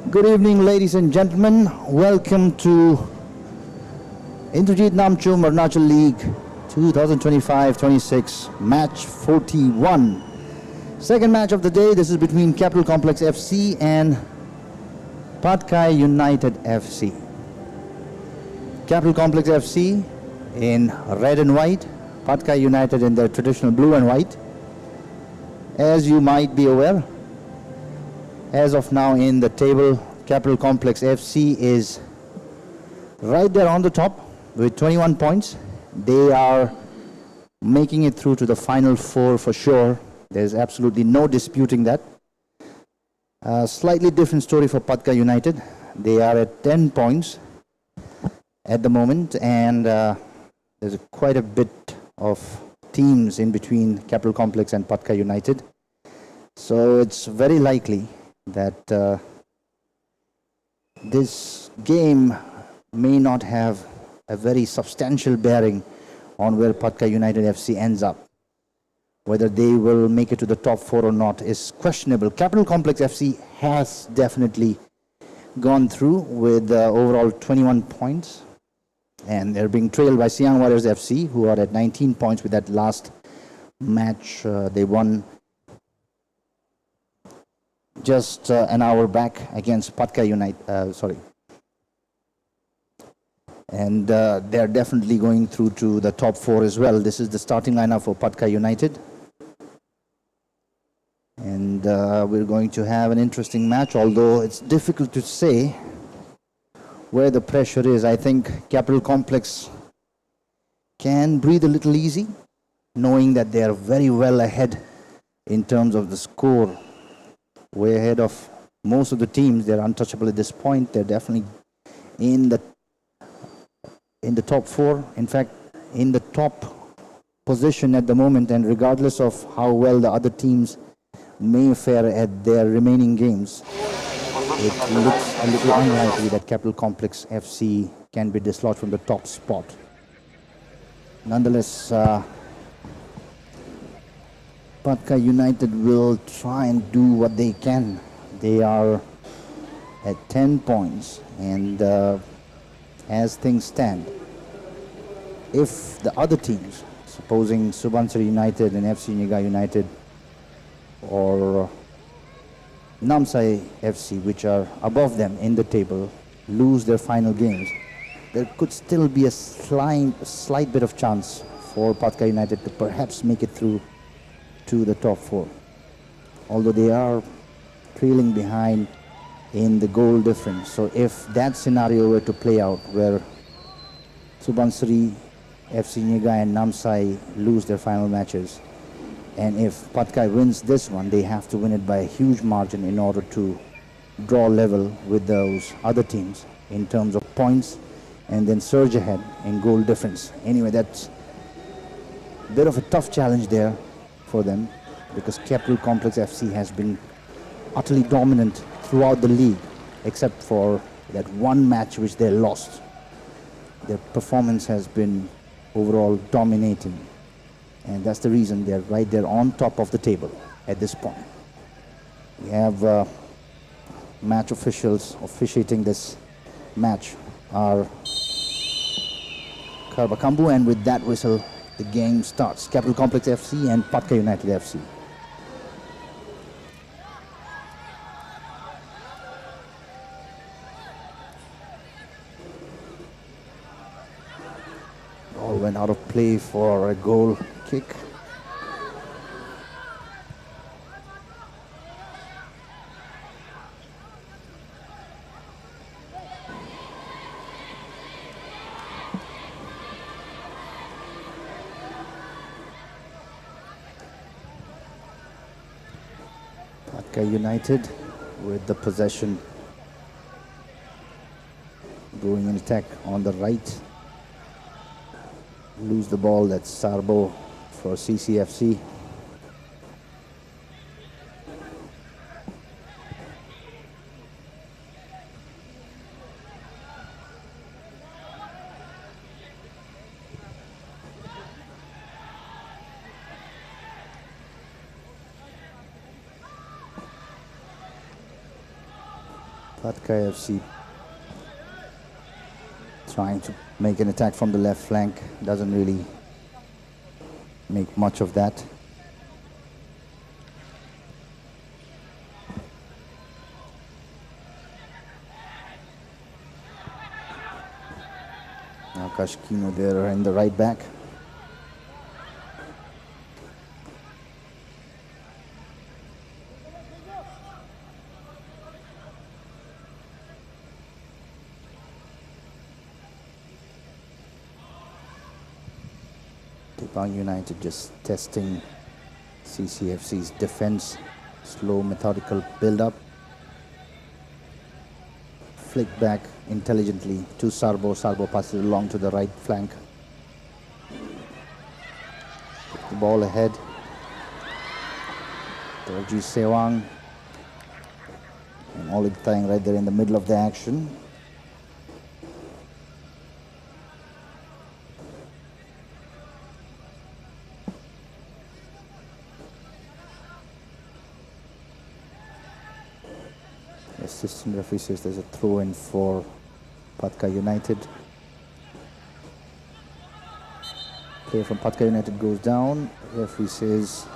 Good evening, ladies and gentlemen. Welcome to Indrajit Namchum Arunachal League 2025-26 match 41. Second match of the day. This is between Capital Complex FC and PATKAI United FC. Capital Complex FC in red and white, PATKAI United in their traditional blue and white. As you might be aware, as of now in the table, Capital Complex FC is right there on the top with 21 points. They are making it through to the final four for sure. There's absolutely no disputing that. Slightly different story for PATKAI United. They are at 10 points at the moment, and there's quite a bit of teams in between Capital Complex and PATKAI United. So it's very likely that this game may not have a very substantial bearing on where PATKAI United FC ends up. Whether they will make it to the top four or not is questionable. Capital Complex FC has definitely gone through with overall 21 points, and they're being trailed by Siang Warriors FC, who are at 19 points with that last match they won just an hour back against PATKAI United. And they're definitely going through to the top four as well. This is the starting lineup for PATKAI United. And we're going to have an interesting match, although it's difficult to say where the pressure is. I think Capital Complex can breathe a little easy, knowing that they are very well ahead in terms of the score. Way ahead of most of the teams. They're untouchable at this point. They're definitely in the top four. In fact, in the top position at the moment, and regardless of how well the other teams may fare at their remaining games, it looks a little unlikely that Capital Complex FC can be dislodged from the top spot. Nonetheless, PATKAI United will try and do what they can. They are at 10 points, and as things stand, if the other teams, supposing Subansiri United and FC Niga United or Namsai FC, which are above them in the table, lose their final games, there could still be a slight bit of chance for PATKAI United to perhaps make it through to the top four, although they are trailing behind in the goal difference. So if that scenario were to play out, where Subansiri, FC Niga and Namsai lose their final matches, and if PATKAI wins this one, they have to win it by a huge margin in order to draw level with those other teams in terms of points and then surge ahead in goal difference. Anyway, that's a bit of a tough challenge there for them, because Capital Complex FC has been utterly dominant throughout the league, except for that one match which they lost. Their performance has been overall dominating, and that's the reason they're right there on top of the table at this point. We have match officials officiating this match are Karbakambu, and with that whistle, the game starts. Capital Complex FC and PATKAI United FC. Ball went out of play for a goal kick. PATKAI United with the possession, going in attack on the right. Lose the ball. That's Sarbo for CCFC. PATKAI FC trying to make an attack from the left flank, doesn't really make much of that. Akash Kino there in the right back. Tepang United just testing CCFC's defense. Slow, methodical build-up. Flick back intelligently to Sarbo. Sarbo passes along to the right flank. The ball ahead. Dorji Sewang. And Olip Thang right there in the middle of the action. Assistant referee says there's a throw-in for PATKAI United. Player from PATKAI United goes down. Referee says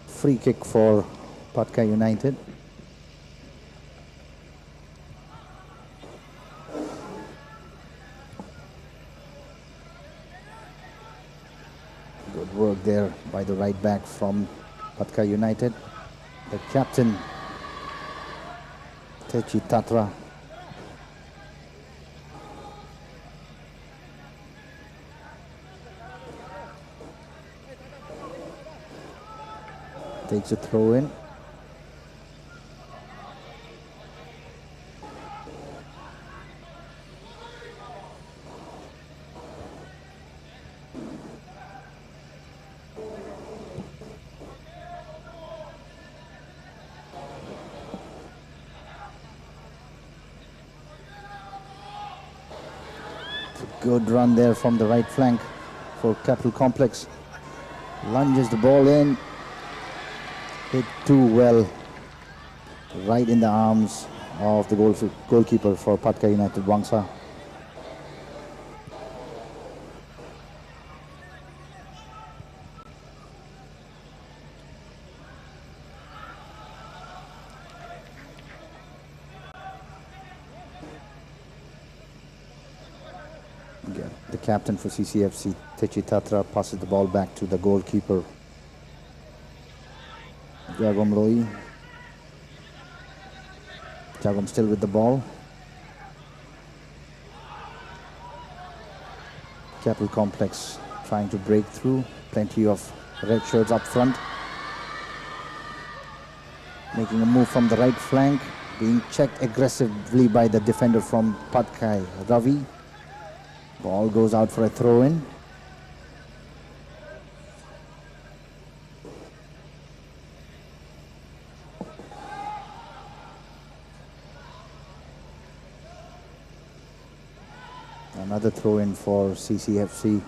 free kick for PATKAI United. Good work there by the right back from PATKAI United. The captain, Techi Tatra. Takes a throw in. Good run there from the right flank for Capital Complex. Lunges the ball in. Hit too well. Right in the arms of the goalkeeper for PATKAI United, Wangsa. The captain for CCFC, Techi Tatra, passes the ball back to the goalkeeper, Jagom Loi. Jagom still with the ball. Capital Complex trying to break through. Plenty of red shirts up front. Making a move from the right flank. Being checked aggressively by the defender from PATKAI, Ravi. Ball goes out for a throw-in. Another throw-in for CCFC.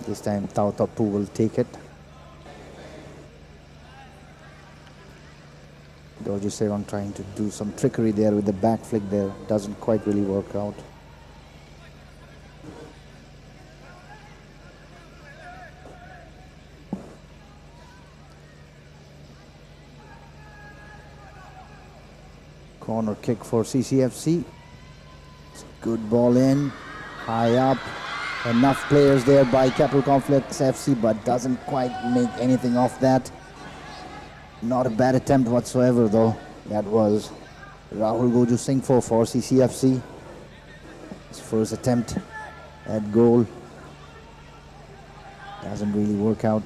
This time Tao Tapu will take it. Dorji Sewang trying to do some trickery there with the back flick there. Doesn't quite really work out. Corner kick for CCFC. Good ball in. High up. Enough players there by Capital Complex FC, but doesn't quite make anything of that. Not a bad attempt whatsoever though. That was Rahul Goju Singh for CCFC. His first attempt at goal. Doesn't really work out.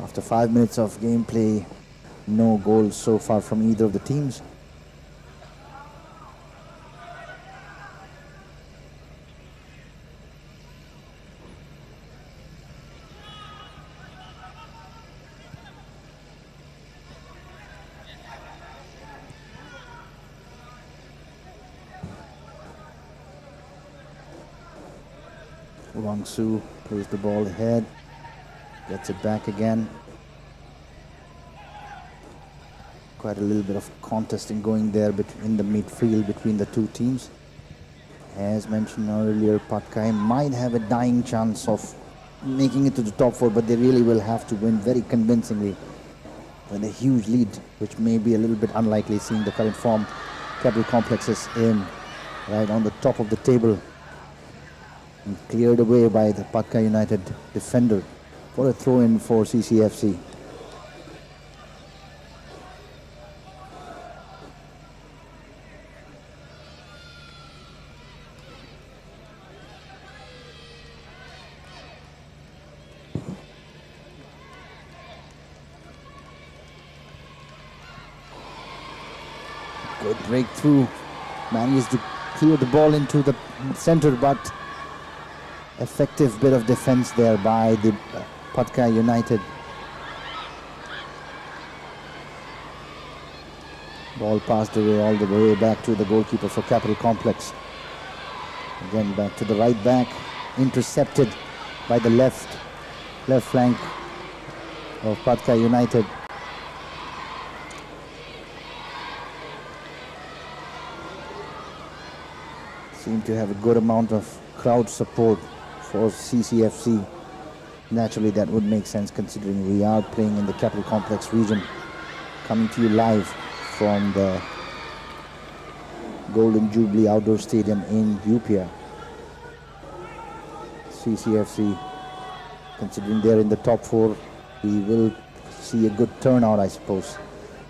After 5 minutes of gameplay, no goals so far from either of the teams. Wang Su Plays the ball ahead. Gets it back again. Quite a little bit of contesting going there in the midfield between the two teams. As mentioned earlier, PATKAI might have a dying chance of making it to the top four, but they really will have to win very convincingly with a huge lead, which may be a little bit unlikely seeing the current form. Capital Complex is in right on the top of the table and cleared away by the PATKAI United defender for a throw-in for CCFC. Good breakthrough, manages to clear the ball into the center, but effective bit of defense there by the PATKAI United. Ball passed away all the way back to the goalkeeper for Capital Complex. Again back to the right back, intercepted by the left flank of PATKAI United. Seem to have a good amount of crowd support for CCFC. Naturally, that would make sense considering we are playing in the Capital Complex region. Coming to you live from the Golden Jubilee Outdoor Stadium in Upia. CCFC, considering they're in the top four, we will see a good turnout, I suppose,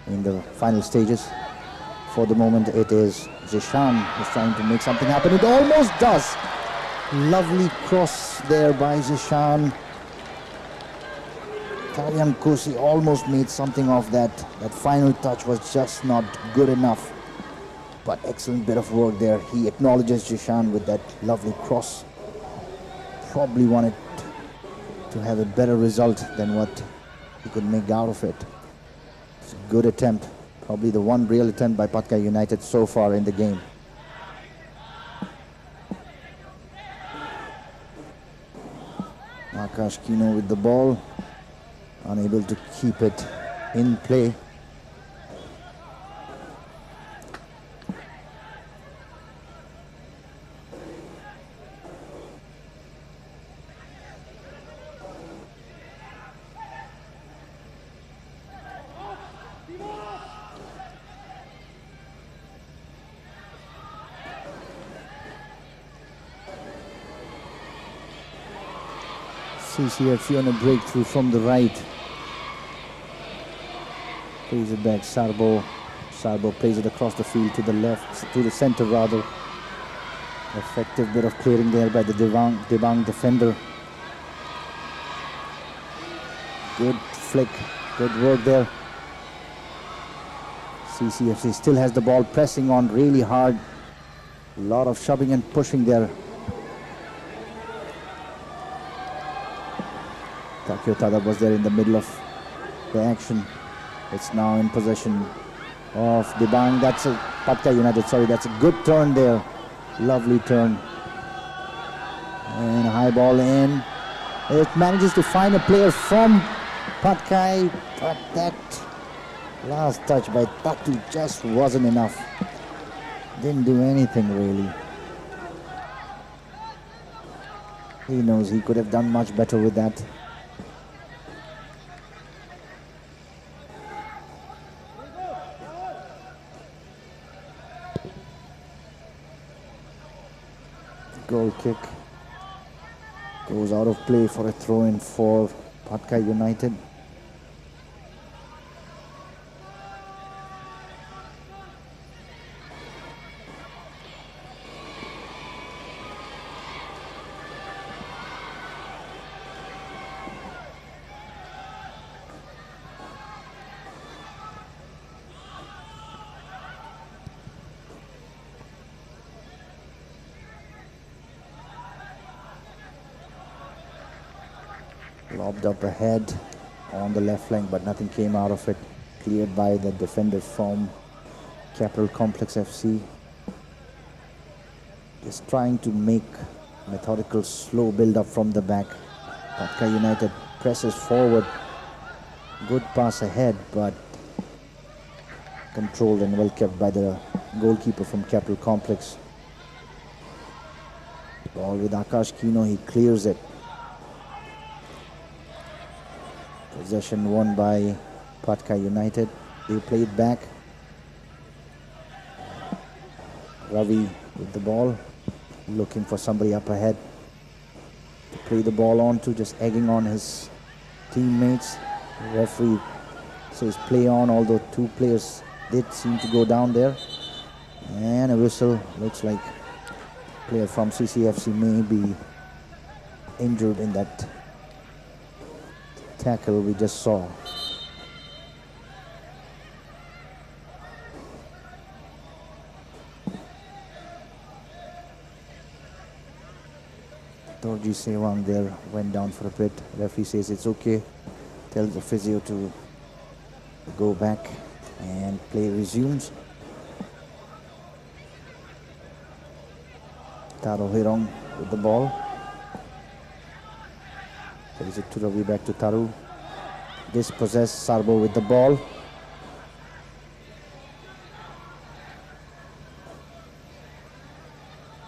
in the final stages. For the moment, it is Zishan who's trying to make something happen. It almost does. Lovely cross there by Zishan. Talian Kosi almost made something of that. That final touch was just not good enough. But excellent bit of work there. He acknowledges Zishan with that lovely cross. Probably wanted to have a better result than what he could make out of it. It's a good attempt. Probably the one real attempt by PATKAI United so far in the game. Akash Kino with the ball, unable to keep it in play. CCFC on a breakthrough from the right. Plays it back, Sarbo. Sarbo plays it across the field to the left, to the center rather. Effective bit of clearing there by the Debang defender. Good flick, good work there. CCFC still has the ball, pressing on really hard. A lot of shoving and pushing there. Takio Tada was there in the middle of the action. It's now in possession of Debang. That's a PATKAI United, sorry, that's a good turn there. Lovely turn. And a high ball in. It manages to find a player from PATKAI, but that last touch by Tatu just wasn't enough. Didn't do anything really. He knows he could have done much better with that. Goal kick goes out of play for a throw-in for PATKAI United. Lobbed up ahead on the left flank, but nothing came out of it. Cleared by the defender from Capital Complex FC. Just trying to make methodical, slow build-up from the back. PATKAI United presses forward. Good pass ahead, but controlled and well kept by the goalkeeper from Capital Complex. Ball with Akash Kino, he clears it. Possession won by PATKAI United. They play it back. Ravi with the ball, looking for somebody up ahead to play the ball on to, just egging on his teammates. The referee says play on, although two players did seem to go down there. And a whistle. Looks like a player from CCFC may be injured in that tackle we just saw. Dorji Sewang there went down for a bit. Referee says it's okay. Tells the physio to go back, and play resumes. Taro Hirong with the ball. Plays it to Ravi, back to Taru. Dispossessed, Sarbo with the ball.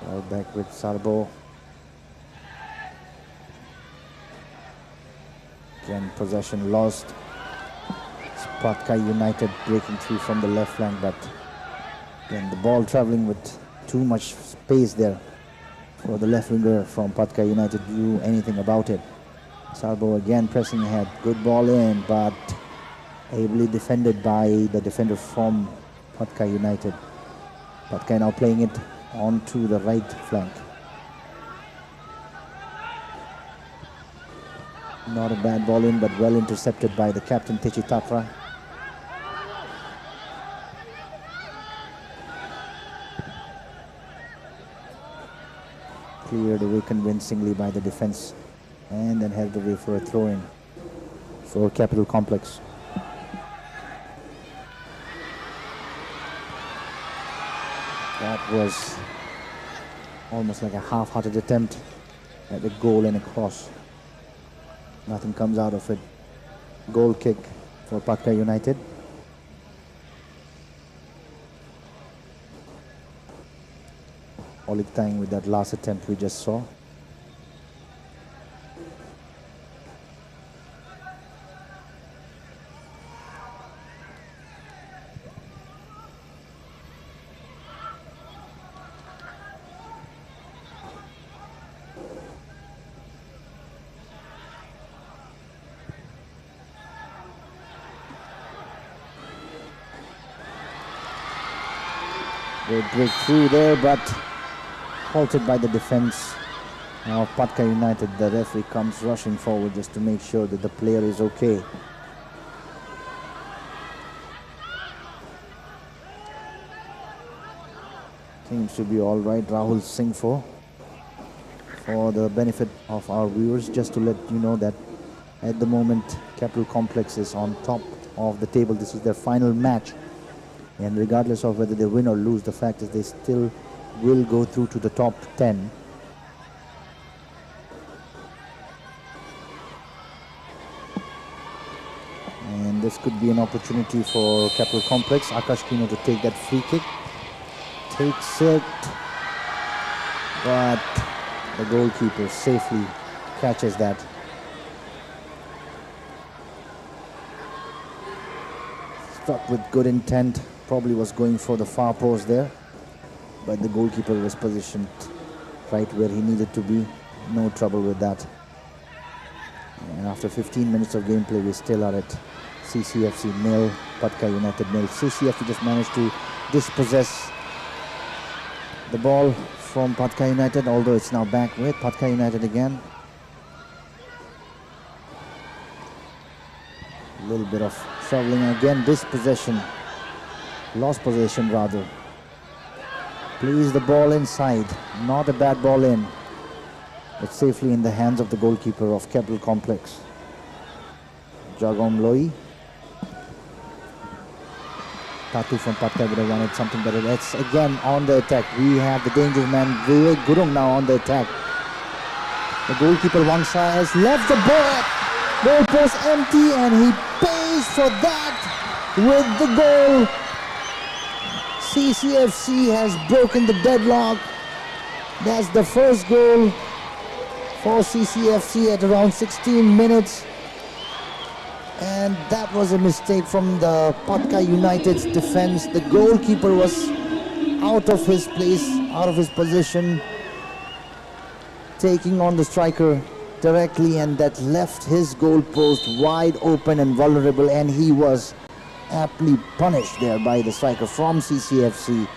Ball back with Sarbo. Again, possession lost. It's PATKAI United breaking through from the left flank, but again the ball traveling with too much space there for the left winger from PATKAI United to do anything about it. Sarbo again pressing ahead. Good ball in, but ably defended by the defender from PATKAI United. PATKAI now playing it onto the right flank. Not a bad ball in, but well intercepted by the captain Techi Tatra. Cleared away convincingly by the defense, and then held away for a throw-in for Capital Complex. That was almost like a half-hearted attempt at a goal and a cross. Nothing comes out of it. Goal kick for PATKAI United. Olik Tang with that last attempt we just saw. They break through there, but halted by the defense of PATKAI United. The referee comes rushing forward just to make sure that the player is okay. Seems to be all right. Rahul Singhfo, for the benefit of our viewers, just to let you know that at the moment Capital Complex is on top of the table. This is their final match, and regardless of whether they win or lose, the fact is they still will go through to the top 10. And this could be an opportunity for Capital Complex. Akash Kino to take that free kick. Takes it, but the goalkeeper safely catches that. Struck with good intent. Probably was going for the far post there, but the goalkeeper was positioned right where he needed to be. No trouble with that. And after 15 minutes of gameplay, we still are at CCFC 0, PATKAI United 0. CCFC just managed to dispossess the ball from PATKAI United, although it's now back with PATKAI United again. A little bit of traveling again. Dispossession. Lost possession rather. Plays the ball inside. Not a bad ball in. It's safely in the hands of the goalkeeper of Capital Complex, Jagom Loi. Tatu from PATKAI would have wanted something better. That's again on the attack. We have the danger man Vivek Gurung now on the attack. The goalkeeper Wangsa has left the goal post empty, and he pays for that with the goal. CCFC has broken the deadlock. That's the first goal for CCFC at around 16 minutes. And that was a mistake from the PATKAI United's defense. The goalkeeper was out of his place, out of his position, taking on the striker directly, and that left his goal post wide open and vulnerable, and he was aptly punished there by the striker from CCFC.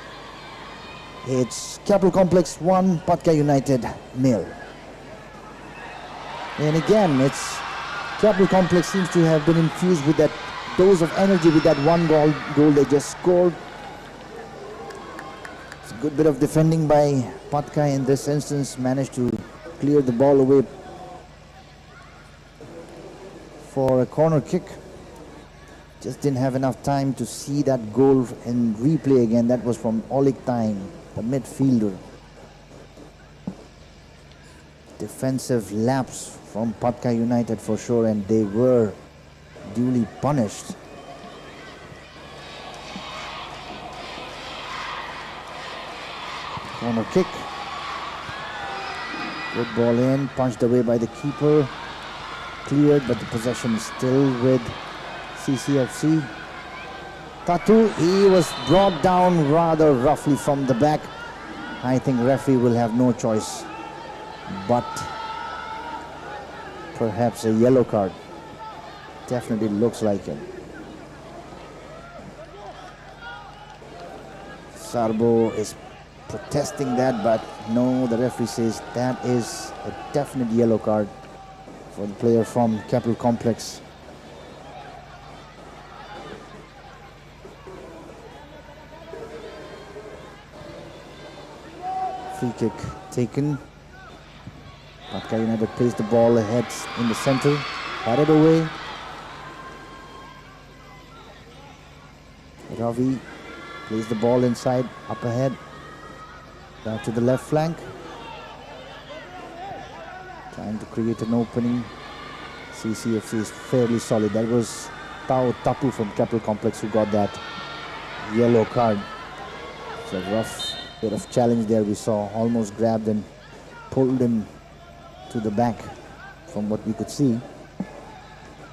It's Capital Complex 1, PATKAI United 0. And again, it's Capital Complex seems to have been infused with that dose of energy with that one goal they just scored. It's a good bit of defending by PATKAI in this instance, managed to clear the ball away for a corner kick. Just didn't have enough time to see that goal in replay again. That was from Olik Taing, the midfielder. Defensive lapse from PATKAI United for sure, and they were duly punished. Corner kick. Good ball in, punched away by the keeper. Cleared, but the possession is still with CCFC. Tatu, he was brought down rather roughly from the back. I think referee will have no choice but perhaps a yellow card. Definitely looks like it. Sarbo is protesting that, but no, the referee says that is a definite yellow card for the player from Capital Complex. Free kick taken. PATKAI United plays the ball ahead in the center, batted away. Ravi plays the ball inside, up ahead, back to the left flank. Trying to create an opening. CCFC is fairly solid. That was Tao Tapu from Capital Complex who got that yellow card. It's a rough bit of challenge there. We saw almost grabbed and pulled him to the back from what we could see.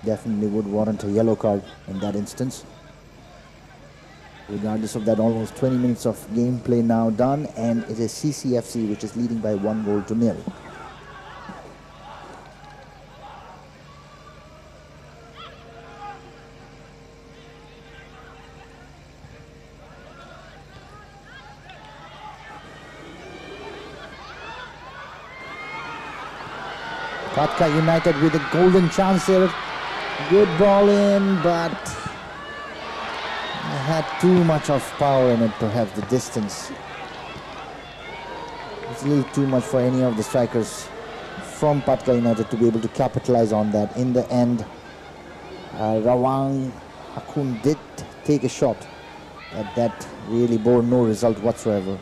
Definitely would warrant a yellow card in that instance. Regardless of that, almost 20 minutes of gameplay now done, and it is CCFC which is leading by 1-0. PATKAI United with a golden chance here. Good ball in, but had too much of power in it, perhaps the distance. It's a little too much for any of the strikers from PATKAI United to be able to capitalize on that. In the end, Rawang Hakun did take a shot, but that really bore no result whatsoever.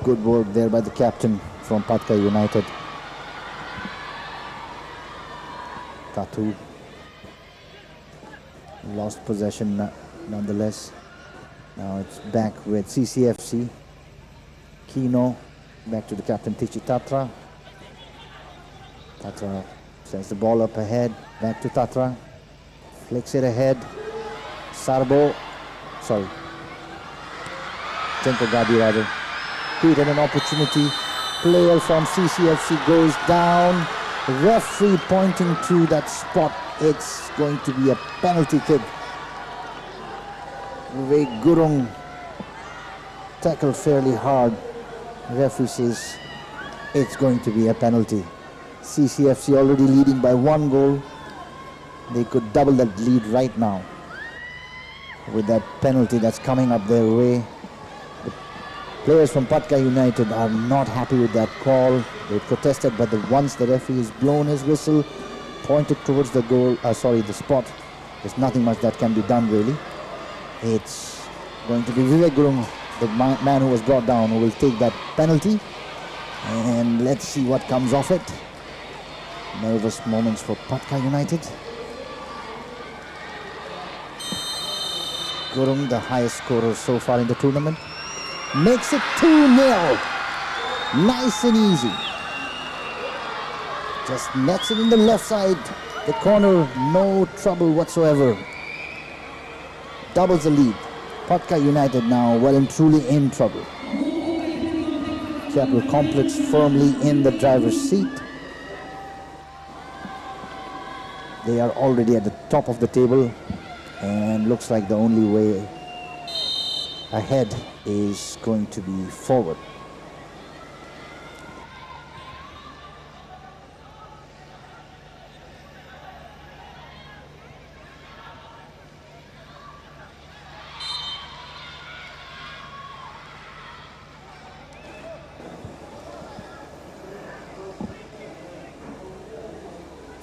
Good work there by the captain from PATKAI United. Tatu lost possession nonetheless. Now it's back with CCFC. Kino back to the captain Tichi Tatra. Tatra sends the ball up ahead, back to Tatra. Flicks it ahead. Sarbo, Chenko Gadi rather. Created an opportunity. Player from CCFC goes down. Referee pointing to that spot. It's going to be a penalty kick. Vivek Gurung tackled fairly hard. Referee says it's going to be a penalty. CCFC already leading by 1 goal. They could double that lead right now with that penalty that's coming up their way. The players from PATKAI United are not happy with that call. They protested, but once the referee has blown his whistle, pointed towards the the spot, there's nothing much that can be done really. It's going to be Vivek Gurung, the man who was brought down, who will take that penalty. And let's see what comes of it. Nervous moments for PATKAI United. Gurung, the highest scorer so far in the tournament, makes it 2-0. Nice and easy. Just nets it in the left side, the corner, no trouble whatsoever. Doubles the lead. PATKAI United now well and truly in trouble. Capital Complex firmly in the driver's seat. They are already at the top of the table, and looks like the only way ahead is going to be forward.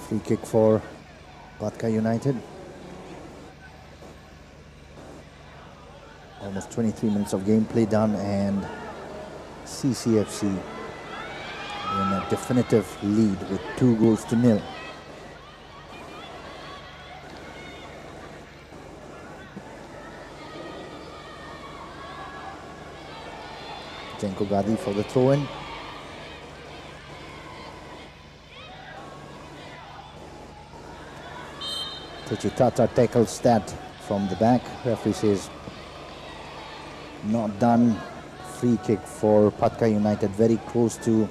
Free kick for PATKAI United. Almost 23 minutes of gameplay done, and CCFC in a definitive lead with 2-0. Jenko Gadi for the throw-in. Tichitata tackles that from the back. Referee says not done. Free kick for PATKAI United, very close to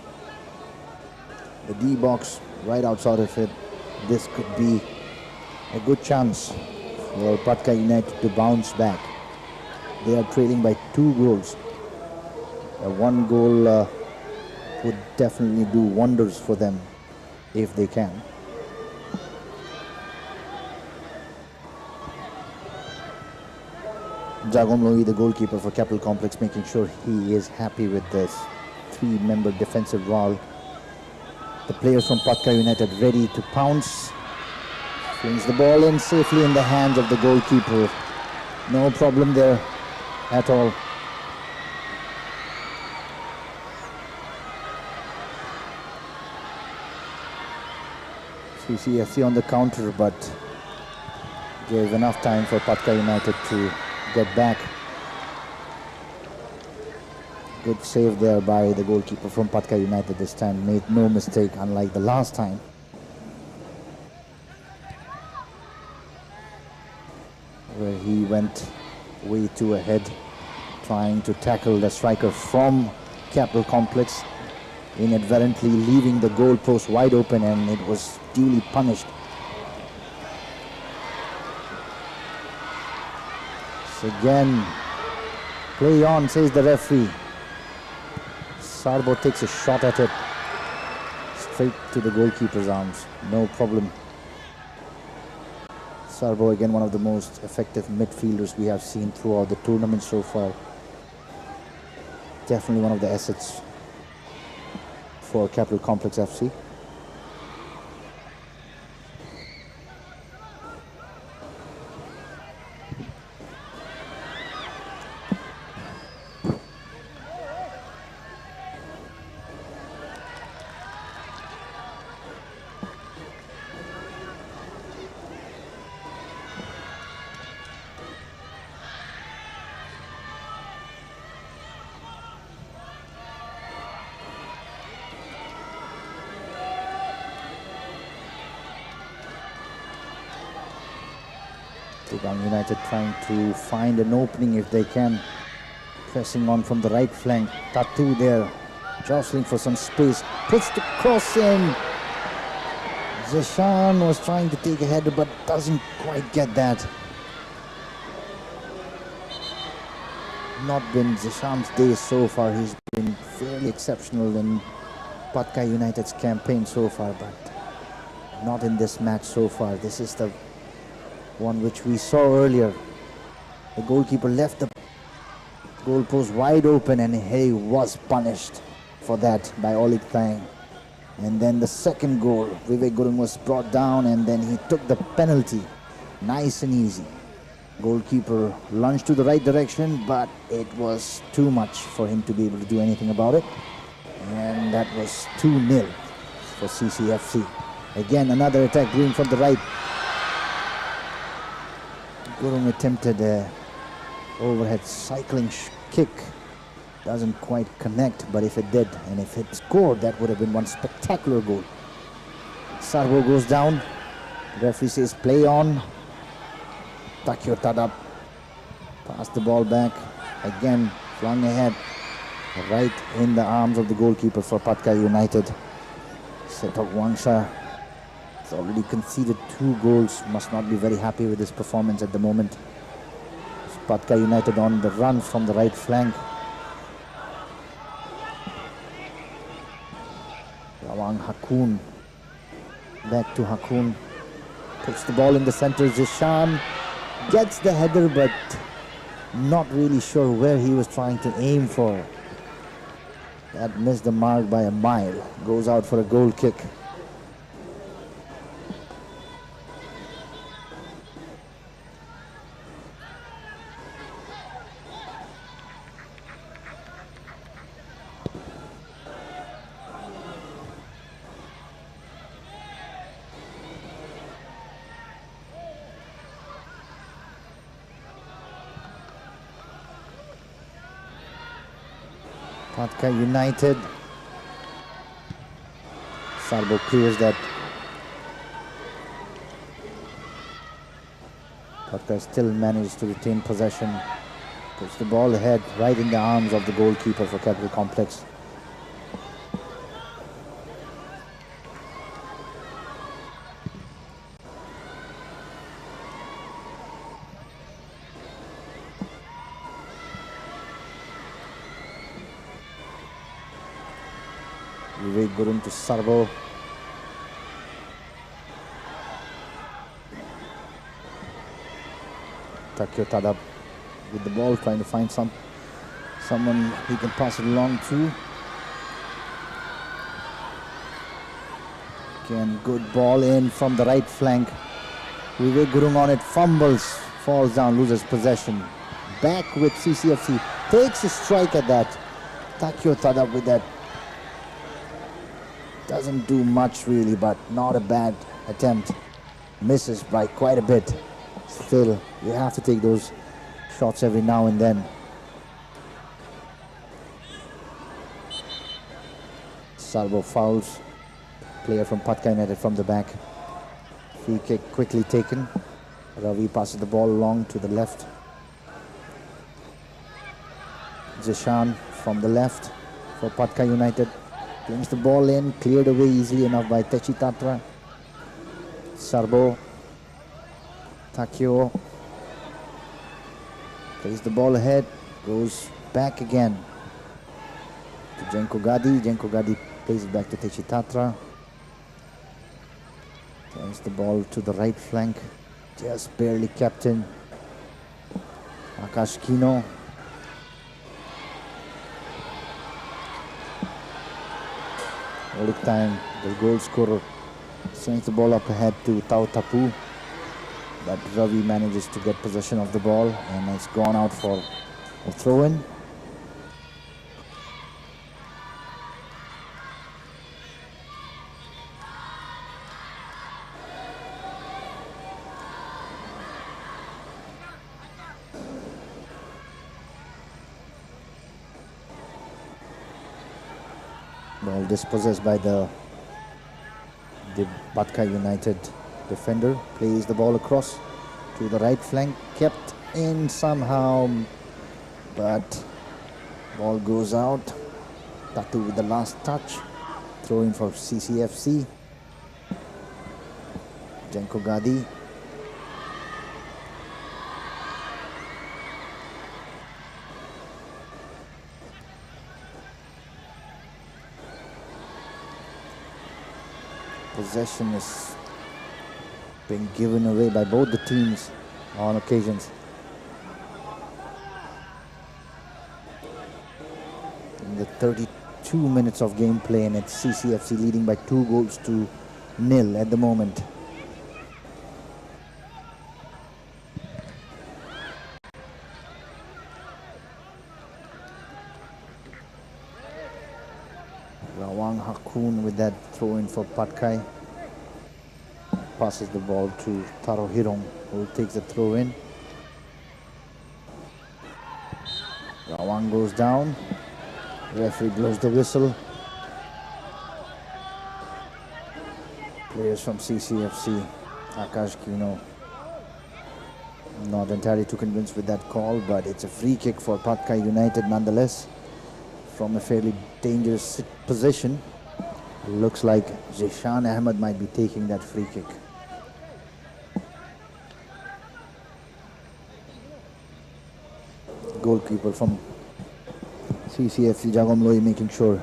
the D box, right outside of it. This could be a good chance for PATKAI United to bounce back. They are trailing by 2 goals. A 1 goal would definitely do wonders for them if they can. Jagom Lohi, the goalkeeper for Capital Complex, making sure he is happy with this 3-member defensive wall. The players from PATKAI United ready to pounce. Flings the ball in safely in the hands of the goalkeeper. No problem there at all. CCFC on the counter, but gave enough time for PATKAI United to get back. Good save there by the goalkeeper from PATKAI United this time. Made no mistake, unlike the last time. Where he went way too ahead, trying to tackle the striker from Capital Complex, inadvertently leaving the goal post wide open, and it was duly punished. Again, play on, says the referee. Sarbo takes a shot at it, straight to the goalkeeper's arms. No problem. Sarbo, again, one of the most effective midfielders we have seen throughout the tournament so far. Definitely one of the assets for Capital Complex FC. United trying to find an opening if they can. Pressing on from the right flank. Tatu there, jostling for some space. Puts the cross in. Zishan was trying to take a header but doesn't quite get that. Not been Zishan's day so far. He's been fairly exceptional in PATKAI United's campaign so far, but not in this match so far. This is the one which we saw earlier. The goalkeeper left the goalpost wide open and he was punished for that by Olik Thang. And then the second goal, Vivek Gurung was brought down and then he took the penalty. Nice and easy. Goalkeeper lunged to the right direction, but it was too much for him to be able to do anything about it. And that was 2-0 for CCFC. Again, another attack going from the right. Gurung attempted a overhead cycling kick. Doesn't quite connect, but if it did, and if it scored, that would have been one spectacular goal. Sarbo goes down. Referee says play on. Takio Tadap passed the ball back. Again, flung ahead. Right in the arms of the goalkeeper for PATKAI United. Setok Wangsha has already conceded 2 goals. Must not be very happy with his performance at the moment. PATKAI United on the run from the right flank. Rawang Hakun. Back to Hakun. Puts the ball in the center. Zishan gets the header, but not really sure where he was trying to aim for. That missed the mark by a mile. Goes out for a goal kick. PATKAI United. Sarbo clears that. PATKAI still managed to retain possession. Puts the ball ahead right in the arms of the goalkeeper for Capital Complex. Vivek Gurung to Sarbo. Takio Tadap with the ball, trying to find someone he can pass it along to. Again, good ball in from the right flank. Vivek Gurung on it, fumbles, falls down, loses possession. Back with CCFC, takes a strike at that. Takio Tadap with that. Doesn't do much really, but not a bad attempt. Misses by quite a bit. Still, you have to take those shots every now and then. Salvo fouls. Player from PATKAI United from the back. Free kick quickly taken. Ravi passes the ball along to the left. Zishan from the left for PATKAI United. Brings the ball in, cleared away easily enough by Techi Tatra. Sarbo. Takio. Plays the ball ahead, goes back again to Jenko Gadi. Jenko Gadi plays it back to Techi Tatra. Turns the ball to the right flank. Just barely kept in. Akash Kino. All the time, the goal scorer sends the ball up ahead to Tau Tapu, but Ravi manages to get possession of the ball and it's gone out for a throw-in. Ball dispossessed by the PATKAI United defender. Plays the ball across to the right flank. Kept in somehow, but ball goes out. Tatu with the last touch. Throw in for CCFC. Jenko Gadi. Possession is being given away by both the teams on occasions. In the 32 minutes of gameplay, and it's CCFC leading by 2-0 at the moment. Rawang Hakun with that throw in for PATKAI. Passes the ball to Taro Hirong, who takes the throw in. Rawang goes down. Referee blows the whistle. Players from CCFC, Akash Kino, not entirely too convinced with that call, but it's a free kick for PATKAI United nonetheless. From a fairly dangerous position. Looks like Zishan Ahmed might be taking that free kick. Goalkeeper from CCFC, Jagomloi, making sure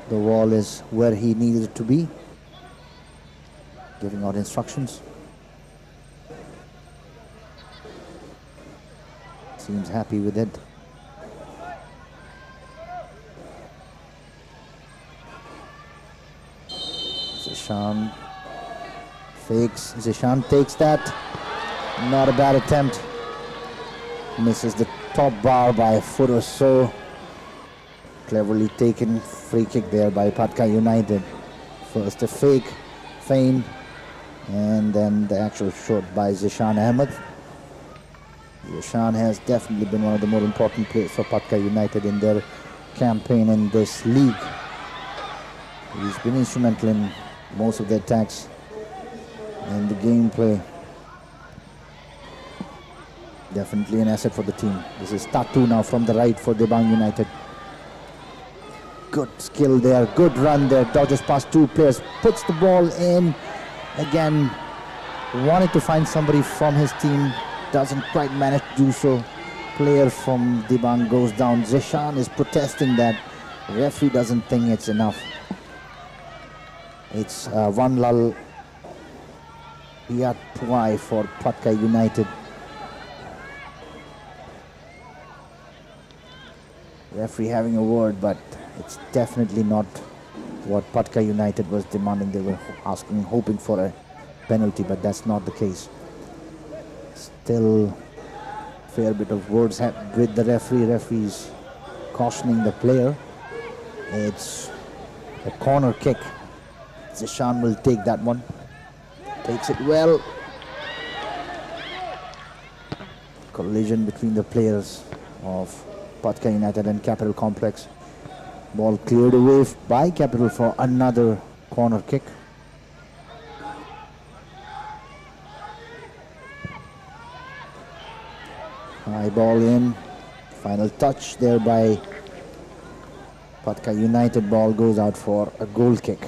the wall is where he needed it to be, giving out instructions. Seems happy with it. Zishan fakes. Zishan takes that. Not a bad attempt. Misses the top bar by a foot or so. Cleverly taken free kick there by PATKAI United. First a fake, feint, and then the actual shot by Zishan Ahmed. Zishan has definitely been one of the more important players for PATKAI United in their campaign in this league. He's been instrumental in most of the attacks and the gameplay. Definitely an asset for the team. This is Tatu now from the right for Debang United. Good skill there, good run there, dodges past two players, puts the ball in. Again, wanted to find somebody from his team, doesn't quite manage to do so. Player from Debang goes down. Zishan is protesting that. Referee doesn't think it's enough. It's one lal Piat Puai for PATKAI United. Referee having a word, but it's definitely not what PATKAI United was demanding. They were asking, hoping for a penalty, but that's not the case. Still fair bit of words with the referee. Referee's cautioning the player. It's a corner kick. Zishan will take that one. Takes it well. Collision between the players of PATKAI United and Capital Complex. Ball cleared away by Capital for another corner kick. High ball in. Final touch there by PATKAI United. Ball goes out for a goal kick.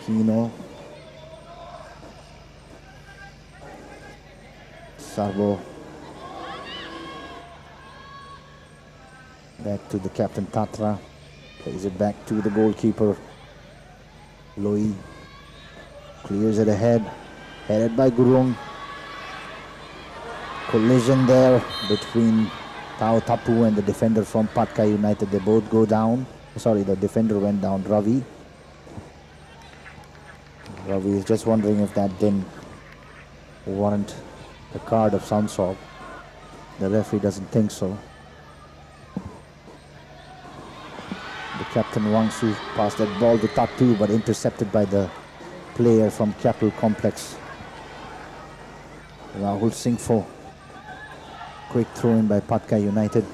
Kino. Sarbo. Back to the captain Tatra. Plays it back to the goalkeeper. Loi. Clears it ahead. Headed by Gurung. Collision there between Tao Tapu and the defender from PATKAI United. They both go down. Sorry, the defender went down, Ravi. Ravi is just wondering if that didn't warrant a card of some sort. The referee doesn't think so. The captain wants to pass that ball to Tatu, but intercepted by the player from Capital Complex. Rahul Singhfo. Quick throw in by PATKAI United.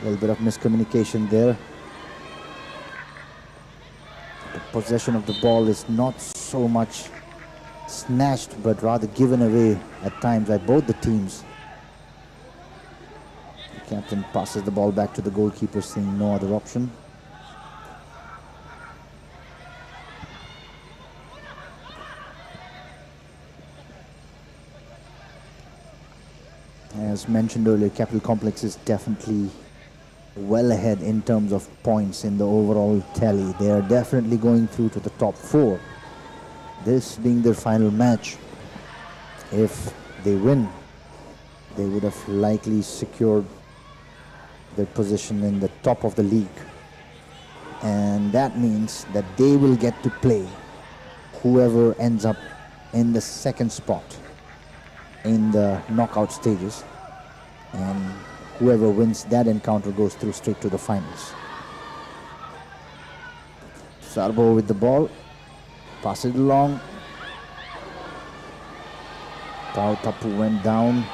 A little bit of miscommunication there. The possession of the ball is not so much snatched, but rather given away at times by both the teams. The captain passes the ball back to the goalkeeper, seeing no other option. As As mentioned earlier, Capital Complex is definitely well ahead in terms of points in the overall tally. They are definitely going through to the top 4. This being their final match, if they win, they would have likely secured their position in the top of the league. And that means that they will get to play whoever ends up in the second spot in the knockout stages, and whoever wins that encounter goes through straight to the finals. Sarbo with the ball, pass it along. Tao Tapu went down.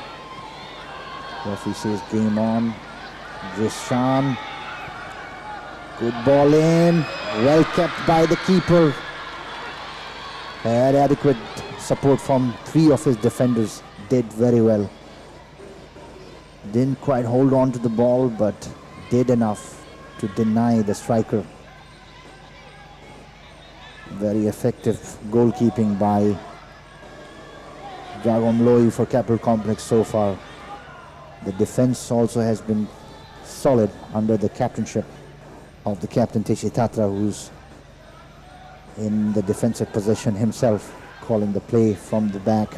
Referee says game on. Jishan, good ball in, well kept by the keeper. Had adequate support from 3 of his defenders, did very well. Didn't quite hold on to the ball, but did enough to deny the striker. Very effective goalkeeping by Jagom Loi for Capital Complex so far. The defense also has been solid under the captainship of the captain Teshi Tatra, who's in the defensive position himself, calling the play from the back.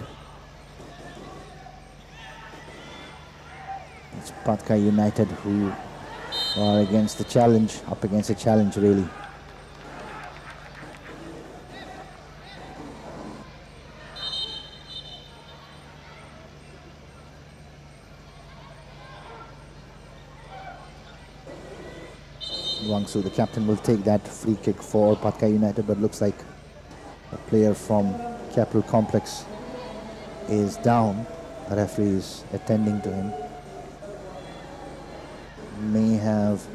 It's PATKAI United who are against the challenge, up against the challenge really. Wangsu, the captain, will take that free kick for PATKAI United, but looks like a player from Capital Complex is down. The referee is attending to him. May have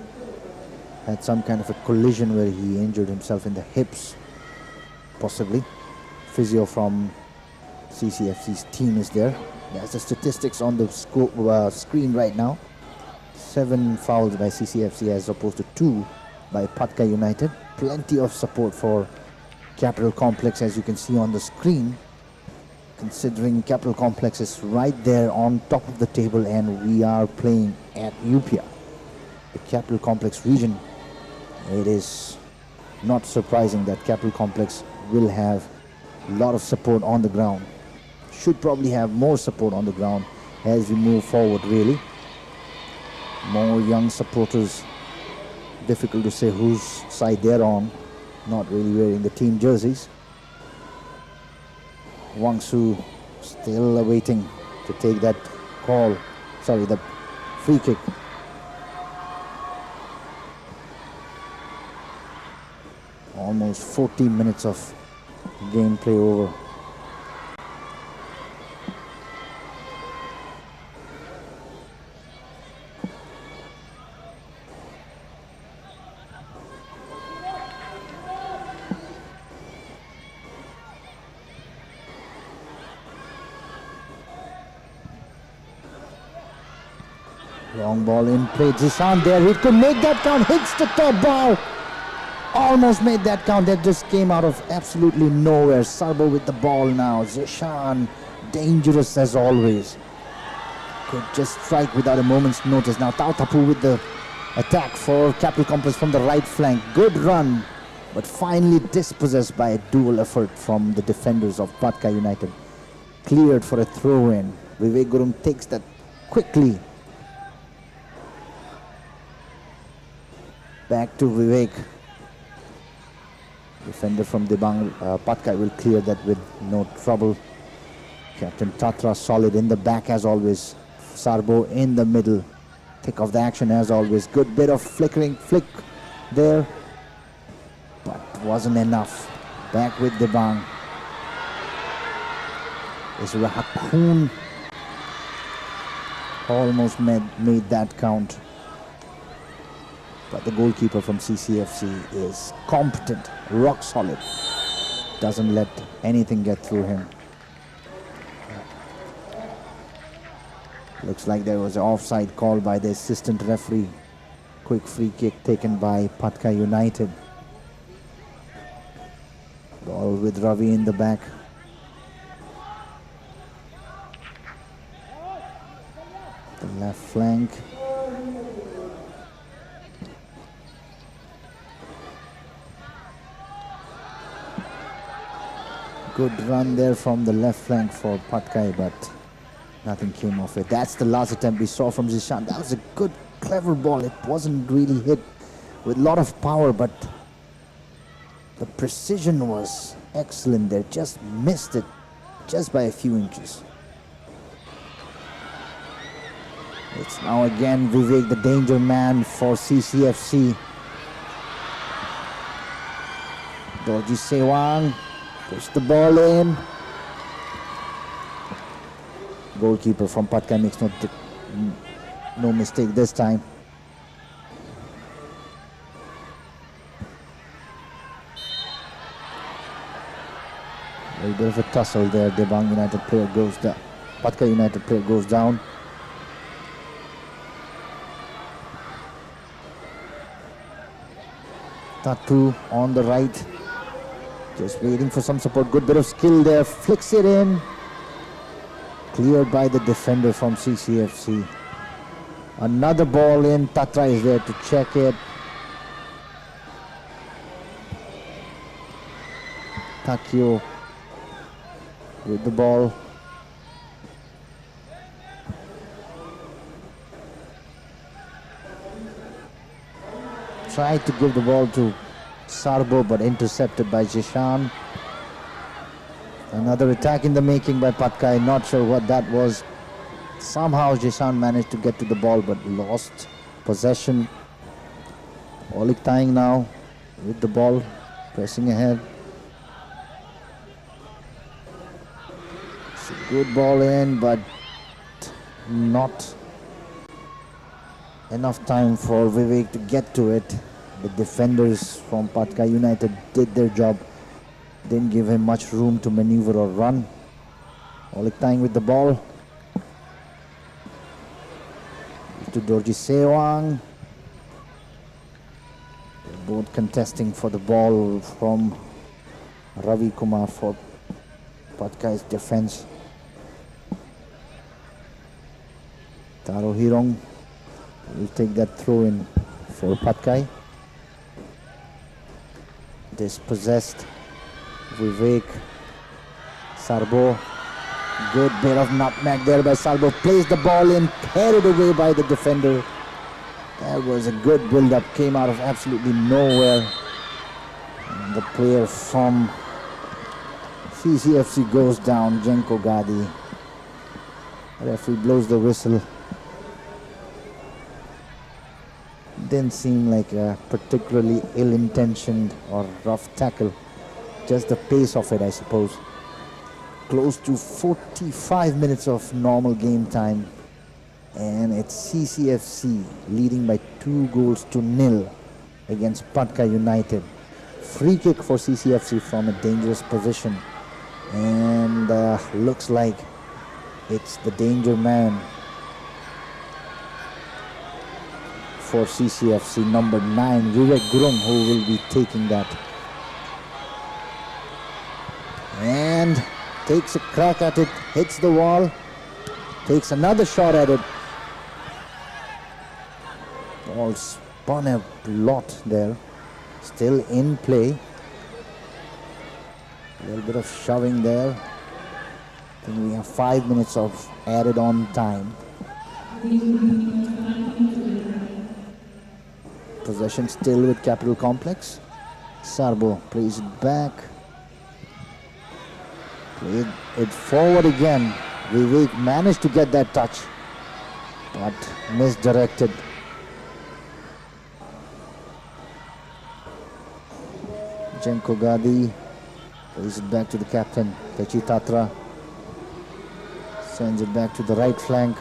had some kind of a collision where he injured himself in the hips, possibly. Physio from CCFC's team is there. There's the statistics on the screen right now. 7 fouls by CCFC as opposed to 2 by PATKAI United. Plenty of support for Capital Complex, as you can see on the screen, considering Capital Complex is right there on top of the table and we are playing at Upia, the Capital Complex region. It is not surprising that Capital Complex will have a lot of support on the ground. Should probably have more support on the ground as we move forward really. More young supporters, difficult to say whose side they're on, not really wearing the team jerseys. Wangsu still awaiting to take that call, the free kick. Almost 40 minutes of gameplay over. Long ball in play, Zishan there, he could make that count, hits the top bar. Almost made that count, that just came out of absolutely nowhere. Sarbo with the ball now, Zishan, dangerous as always. Could just strike without a moment's notice. Now Tao Tapu with the attack for Capital Complex from the right flank. Good run, but finally dispossessed by a dual effort from the defenders of PATKAI United. Cleared for a throw-in. Vivek Gurum takes that quickly. Back to Vivek. Defender from Dibang, PATKAI will clear that with no trouble. Captain Tatra solid in the back as always. Sarbo in the middle. Thick of the action as always. Good bit of flick there. But wasn't enough. Back with Dibang. Is Hakun. Almost made that count. But the goalkeeper from CCFC is competent, rock solid. Doesn't let anything get through him. Looks like there was an offside call by the assistant referee. Quick free kick taken by PATKAI United. Ball with Ravi in the back. The left flank. Good run there from the left flank for PATKAI, but nothing came of it. That's the last attempt we saw from Zishan. That was a good, clever ball. It wasn't really hit with a lot of power, but the precision was excellent there. Just missed it just by a few inches. It's now again Vivek, the danger man for CCFC. Dorji Sewang push the ball in. Goalkeeper from PATKAI makes no mistake this time. A little bit of a tussle there. Debang United player goes down. PATKAI United player goes down. Tatu on the right. Just waiting for some support. Good bit of skill there. Flicks it in. Cleared by the defender from CCFC. Another ball in. Tatra is there to check it. Takio with the ball. Tried to give the ball to Sarbo, but intercepted by Jishan. Another attack in the making by PATKAI. Not sure what that was. Somehow Jishan managed to get to the ball, but lost possession. Olik Taing now with the ball, pressing ahead. It's a good ball in, but not enough time for Vivek to get to it. The defenders from PATKAI United did their job. Didn't give him much room to maneuver or run. Olik Taing with the ball. To Dorji Sewang. They're both contesting for the ball from Ravi Kumar for PATKAI's defense. Taro Hirong will take that throw in for PATKAI. Dispossessed. Vivek. Sarbo. Good bit of nutmeg there by Sarbo. Plays the ball in. Carried away by the defender. That was a good build-up. Came out of absolutely nowhere. And the player from CCFC goes down. Jenko Gadi. Referee blows the whistle. Didn't seem like a particularly ill-intentioned or rough tackle. Just the pace of it, I suppose. Close to 45 minutes of normal game time. And it's CCFC leading by 2-0 against PATKAI United. Free kick for CCFC from a dangerous position. And looks like it's the danger man for CCFC, number 9, Vivek Gurung, who will be taking that. And takes a crack at it, hits the wall, takes another shot at it. Ball spun a lot there, still in play. A little bit of shoving there. I think we have 5 minutes of added on time. Possession still with Capital Complex. Sarbo plays it back. Played it forward again. Vivek managed to get that touch, but misdirected. Jenko Gadi plays it back to the captain, Techi Tatra. Sends it back to the right flank.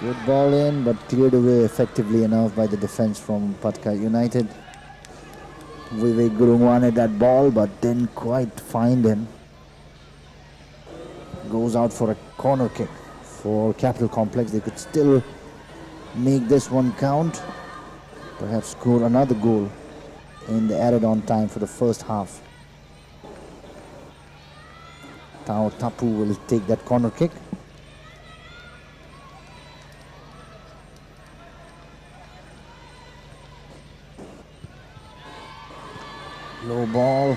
Good ball in, but cleared away effectively enough by the defense from PATKAI United. Vivek Gurung wanted that ball, but didn't quite find him. Goes out for a corner kick for Capital Complex. They could still make this one count. Perhaps score another goal in the added on time for the first half. Tao Tapu will take that corner kick. ball.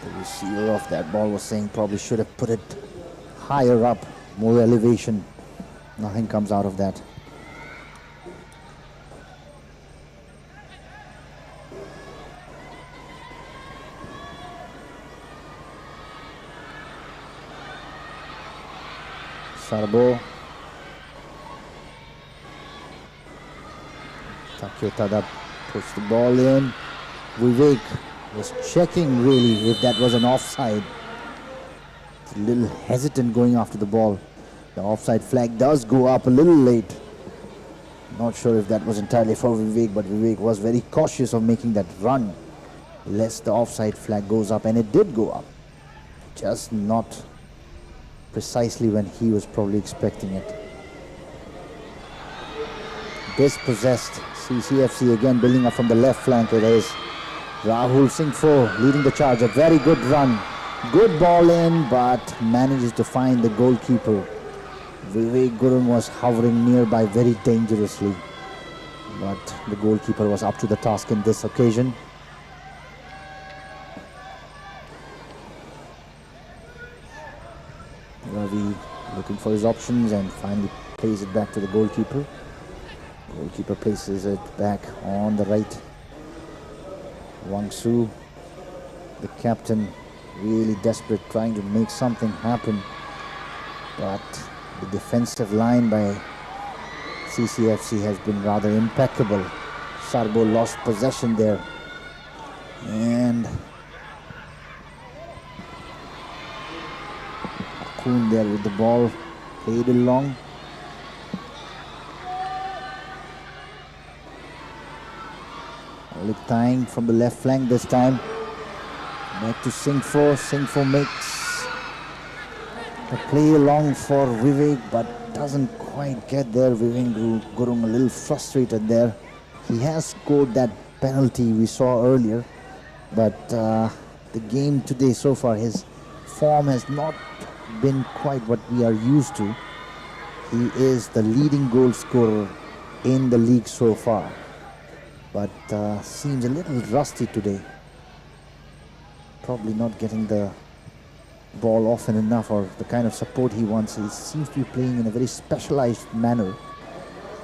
The receiver of that ball was saying probably should have put it higher up, more elevation. Nothing comes out of that. Sarbo. Taketada puts the ball in. Vivek was checking really if that was an offside. It's a little hesitant going after the ball. The offside flag does go up a little late. Not sure if that was entirely for Vivek, but Vivek was very cautious of making that run lest the offside flag goes up, and it did go up. Just not precisely when he was probably expecting it. Dispossessed. CCFC again building up from the left flank. It is Rahul Singhfo leading the charge. A very good run. Good ball in, but manages to find the goalkeeper. Vivek Gurung was hovering nearby very dangerously, but the goalkeeper was up to the task in this occasion. Ravi looking for his options and finally plays it back to the goalkeeper. Goalkeeper places it back on the right. Wang Su, the captain, really desperate, trying to make something happen, but the defensive line by CCFC has been rather impeccable. Sarbo lost possession there, and Akun there with the ball, played it long. Tying from the left flank this time. Back to Singhfo. Singhfo makes the play along for Vivek, but doesn't quite get there. Vivek Gurung a little frustrated there. He has scored that penalty we saw earlier, but the game today so far, his form has not been quite what we are used to. He is the leading goal scorer in the league so far, but seems a little rusty today. Probably not getting the ball often enough, or the kind of support he wants. He seems to be playing in a very specialized manner,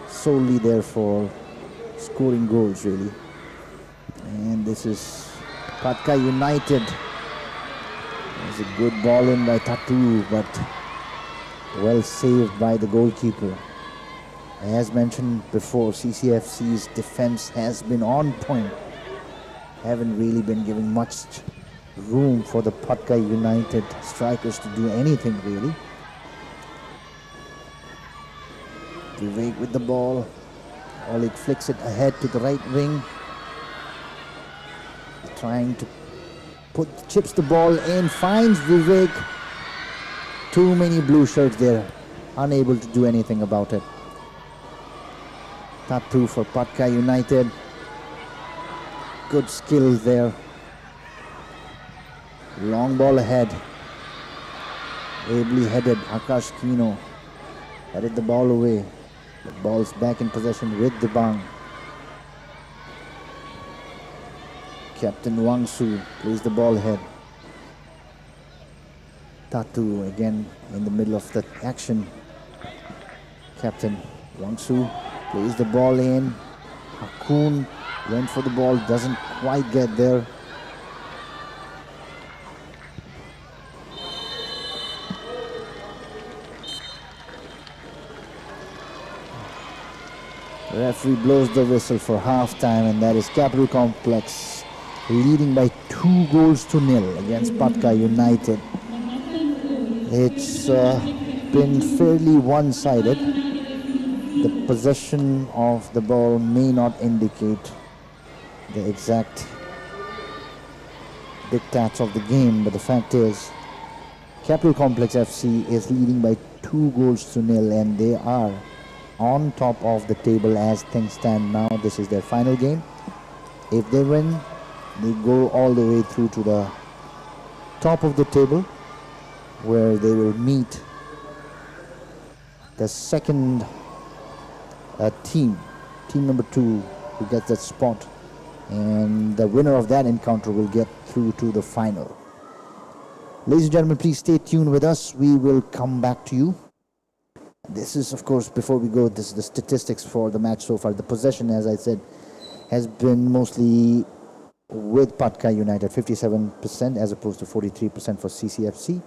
solely there for scoring goals really. And this is PATKAI United. There's a good ball in by Tatu, but well saved by the goalkeeper. As mentioned before, CCFC's defense has been on point. Haven't really been giving much room for the PATKAI United strikers to do anything really. Vivek with the ball. Oleg flicks it ahead to the right wing. Trying to chips the ball in, finds Vivek. Too many blue shirts there, unable to do anything about it. Tatu for PATKAI United. Good skill there. Long ball ahead. Ably headed. Akash Kino headed the ball away. The ball's back in possession with the Bang. Captain Wang Su plays the ball ahead. Tatu again in the middle of the action. Captain Wang Su plays the ball in. Hakun went for the ball, doesn't quite get there. The referee blows the whistle for half-time, and that is Capital Complex leading by 2-0 against PATKAI United. It's been fairly one-sided. The possession of the ball may not indicate the exact diktats of the game, but the fact is Capital Complex FC is leading by 2-0, and they are on top of the table as things stand now. This is their final game. If they win, they go all the way through to the top of the table, where they will meet the second team number 2, who gets that spot and the winner of that encounter will get through to the final. Ladies and gentlemen, please stay tuned with us. We will come back to you. This is, of course, before we go, this is the statistics for the match so far. The possession, as I said, has been mostly with PATKAI United, 57% as opposed to 43% for CCFC.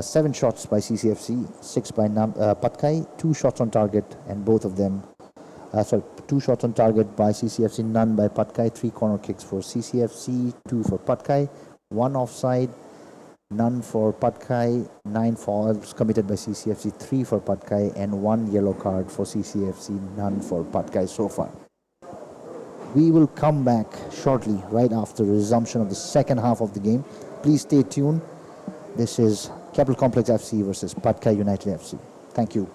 7 shots by CCFC, 6 by PATKAI, 2 shots on target, and both of them, 2 shots on target by CCFC, none by PATKAI, 3 corner kicks for CCFC, 2 for PATKAI, 1 offside, none for PATKAI, 9 fouls committed by CCFC, 3 for PATKAI, and 1 yellow card for CCFC, none for PATKAI so far. We will come back shortly, right after the resumption of the second half of the game. Please stay tuned. This is Capital Complex FC versus PATKAI United FC. Thank you.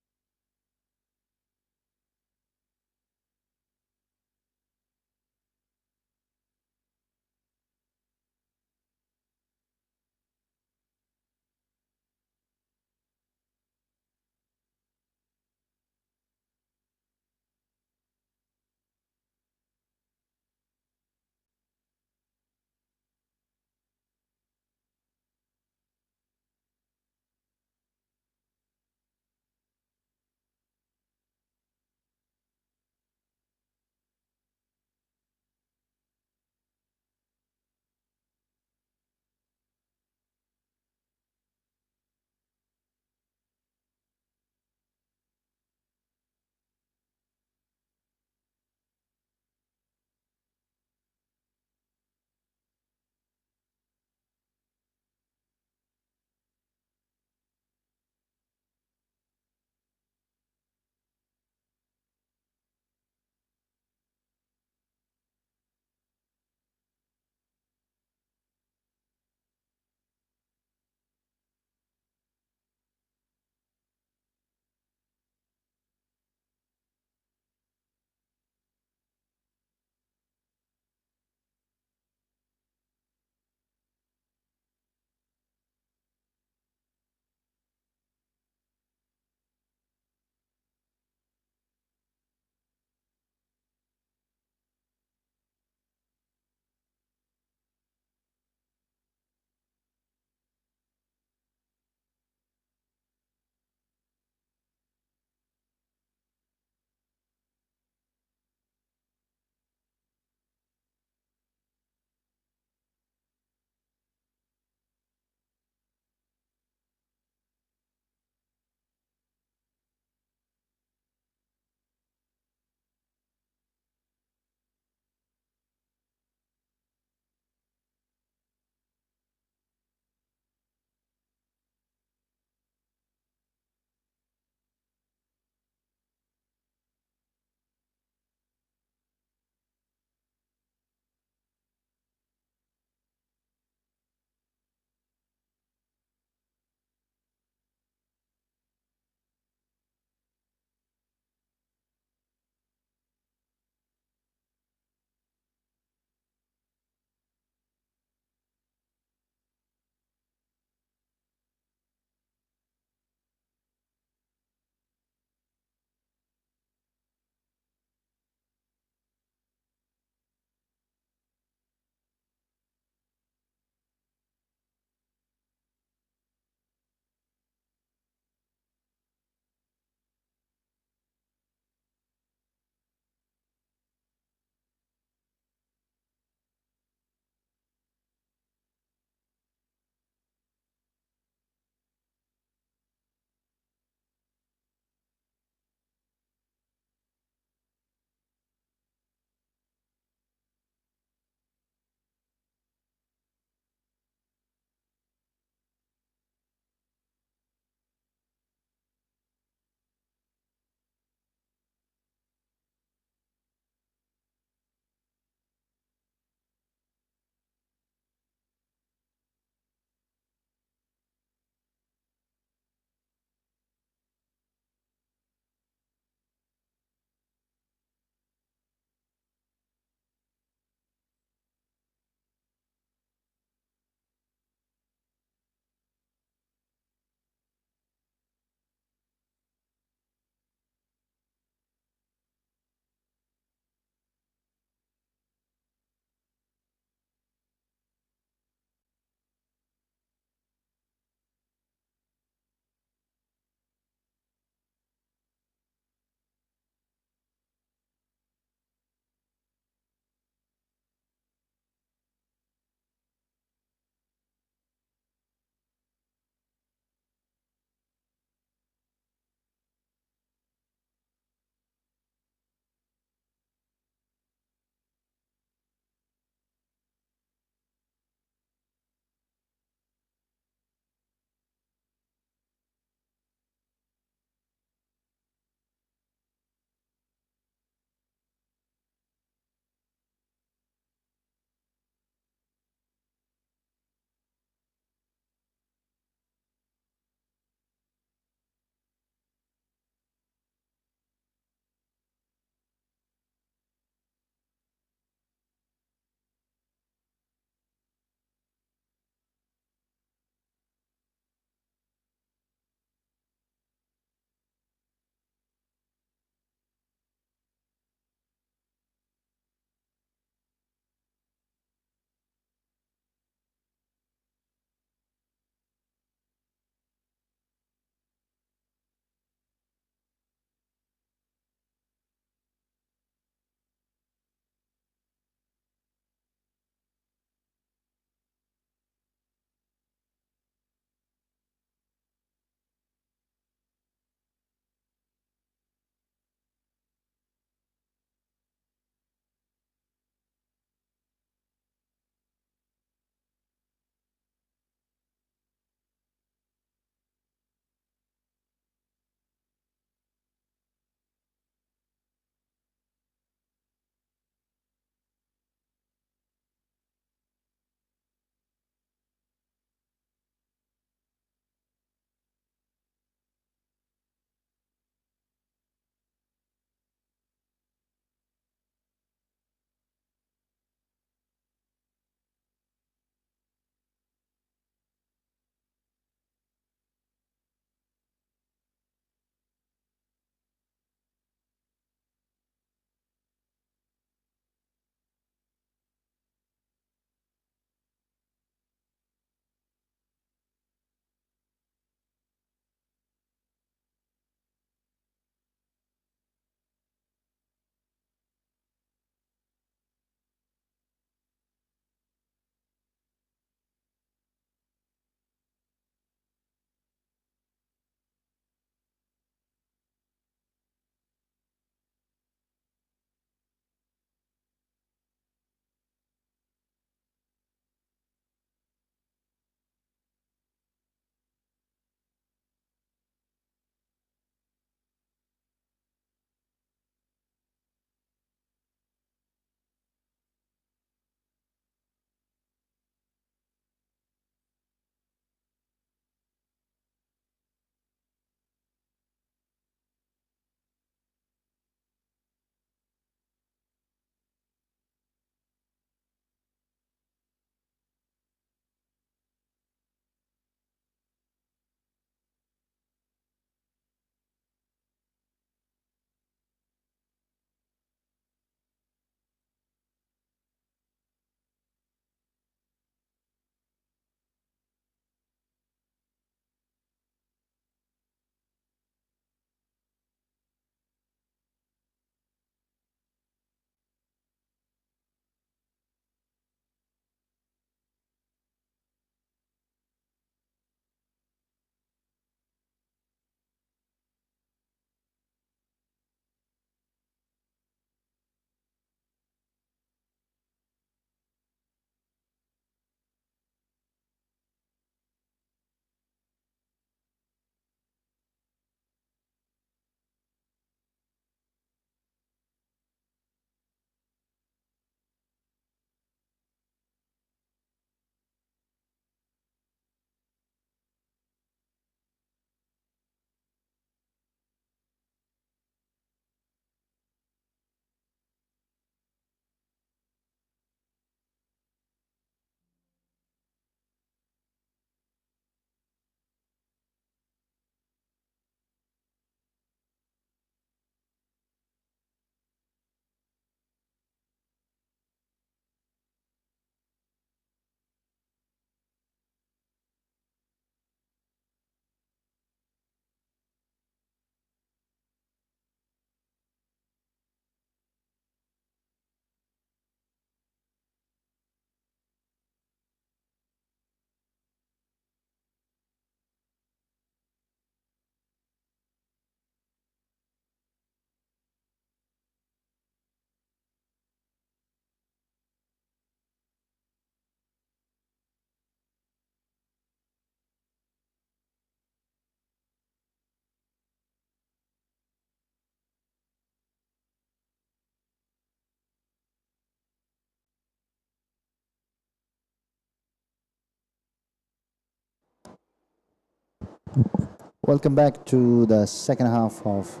Welcome back to the second half of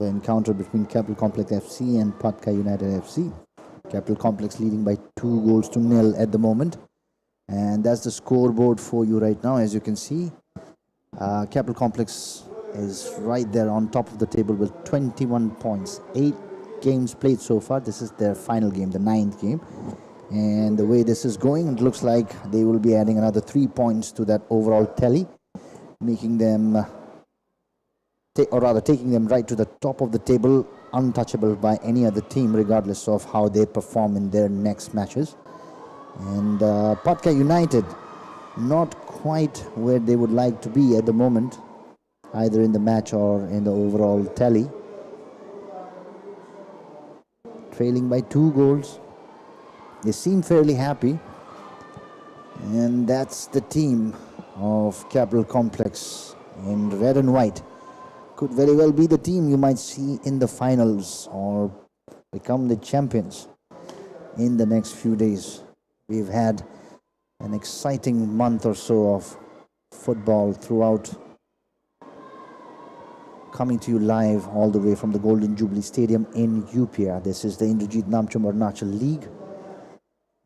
the encounter between Capital Complex FC and PATKAI United FC. Capital Complex leading by 2-0 at the moment. And that's the scoreboard for you right now. As you can see, Capital Complex is right there on top of the table with 21 points. 8 games played so far. This is their final game, the 9th game. And the way this is going, it looks like they will be adding another 3 points to that overall tally, making them, taking them right to the top of the table, untouchable by any other team, regardless of how they perform in their next matches. And PATKAI United, not quite where they would like to be at the moment, either in the match or in the overall tally. Trailing by 2 goals. They seem fairly happy. And that's the team of Capital Complex in red and white. Could very well be the team you might see in the finals or become the champions in the next few days. We've had an exciting month or so of football throughout, coming to you live all the way from the Golden Jubilee Stadium in Upia. This is the Indrajit Namcham Arunachal League,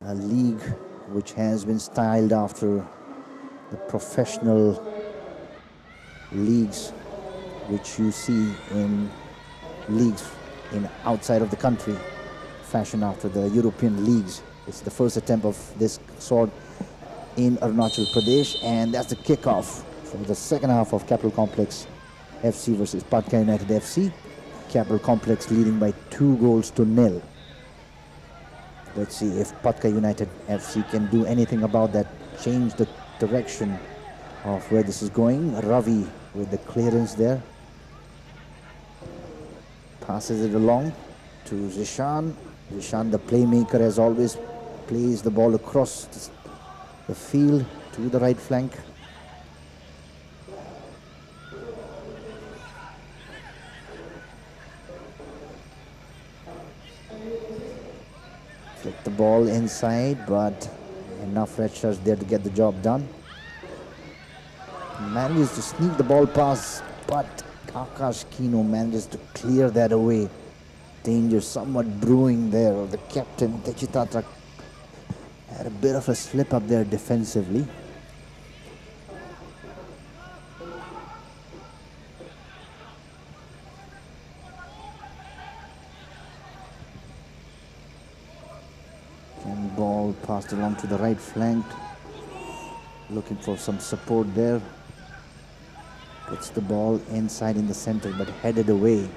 a league which has been styled after the professional leagues which you see in leagues in outside of the country, fashioned after the European leagues. It's the first attempt of this sort in Arunachal Pradesh, and that's the kickoff for the second half of Capital Complex FC versus PATKAI United FC. Capital Complex leading by 2-0. Let's see if PATKAI United FC can do anything about that, change the direction of where this is going. Ravi with the clearance there. Passes it along to Zishan. Zishan, the playmaker, as always, plays the ball across the field to the right flank. Flick the ball inside, but enough red shirts there to get the job done. Manages to sneak the ball past, but Akash Kino manages to clear that away. Danger somewhat brewing there. The captain, Techitatra, had a bit of a slip up there defensively. And ball passed along to the right flank. Looking for some support there. Puts the ball inside in the center, but headed away.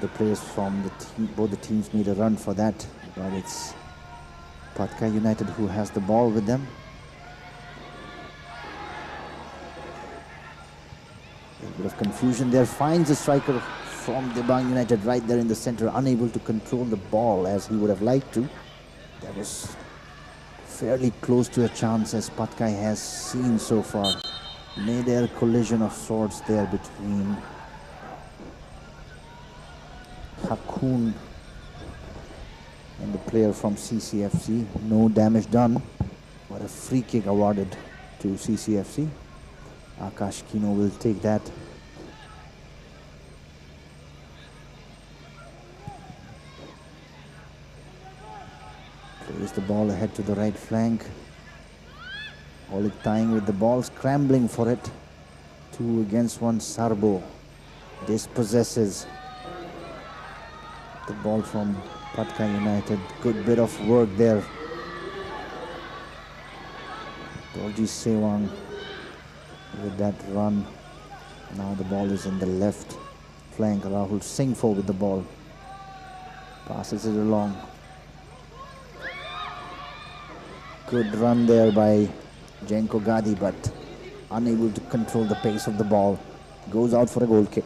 The players from the team, both the teams need a run for that, but it's PATKAI United who has the ball with them. A bit of confusion there. Finds a striker from Debang United right there in the center, unable to control the ball as he would have liked to. That was fairly close to a chance, as PATKAI has seen so far. Mid-air collision of sorts there between Hakun and the player from CCFC. No damage done, but a free kick awarded to CCFC. Akash Kino will take that. Plays the ball ahead to the right flank. Oleg tying with the ball, scrambling for it. 2 against 1, Sarbo dispossesses the ball from PATKAI United. Good bit of work there. Dorji Sewang with that run. Now the ball is in the left flank. Rahul Singhfo with the ball. Passes it along. Good run there by Jenko Gadi, but unable to control the pace of the ball. Goes out for a goal kick.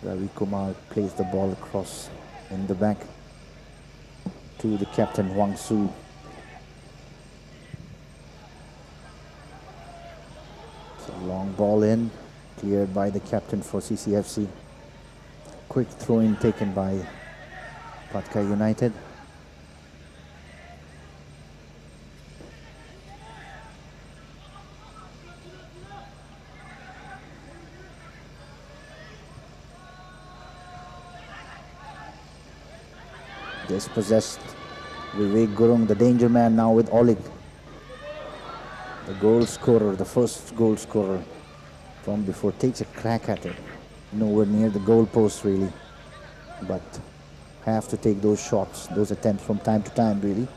Ravi Kumar plays the ball across in the back to the captain Wang Su. So long ball in. Cleared by the captain for CCFC. Quick throw-in taken by PATKAI United. Dispossessed. Vivek Gurung, the danger man now with Olig. The goal scorer, the first goal scorer from before, takes a crack at it. Nowhere near the goal post really, but have to take those shots, those attempts from time to time really,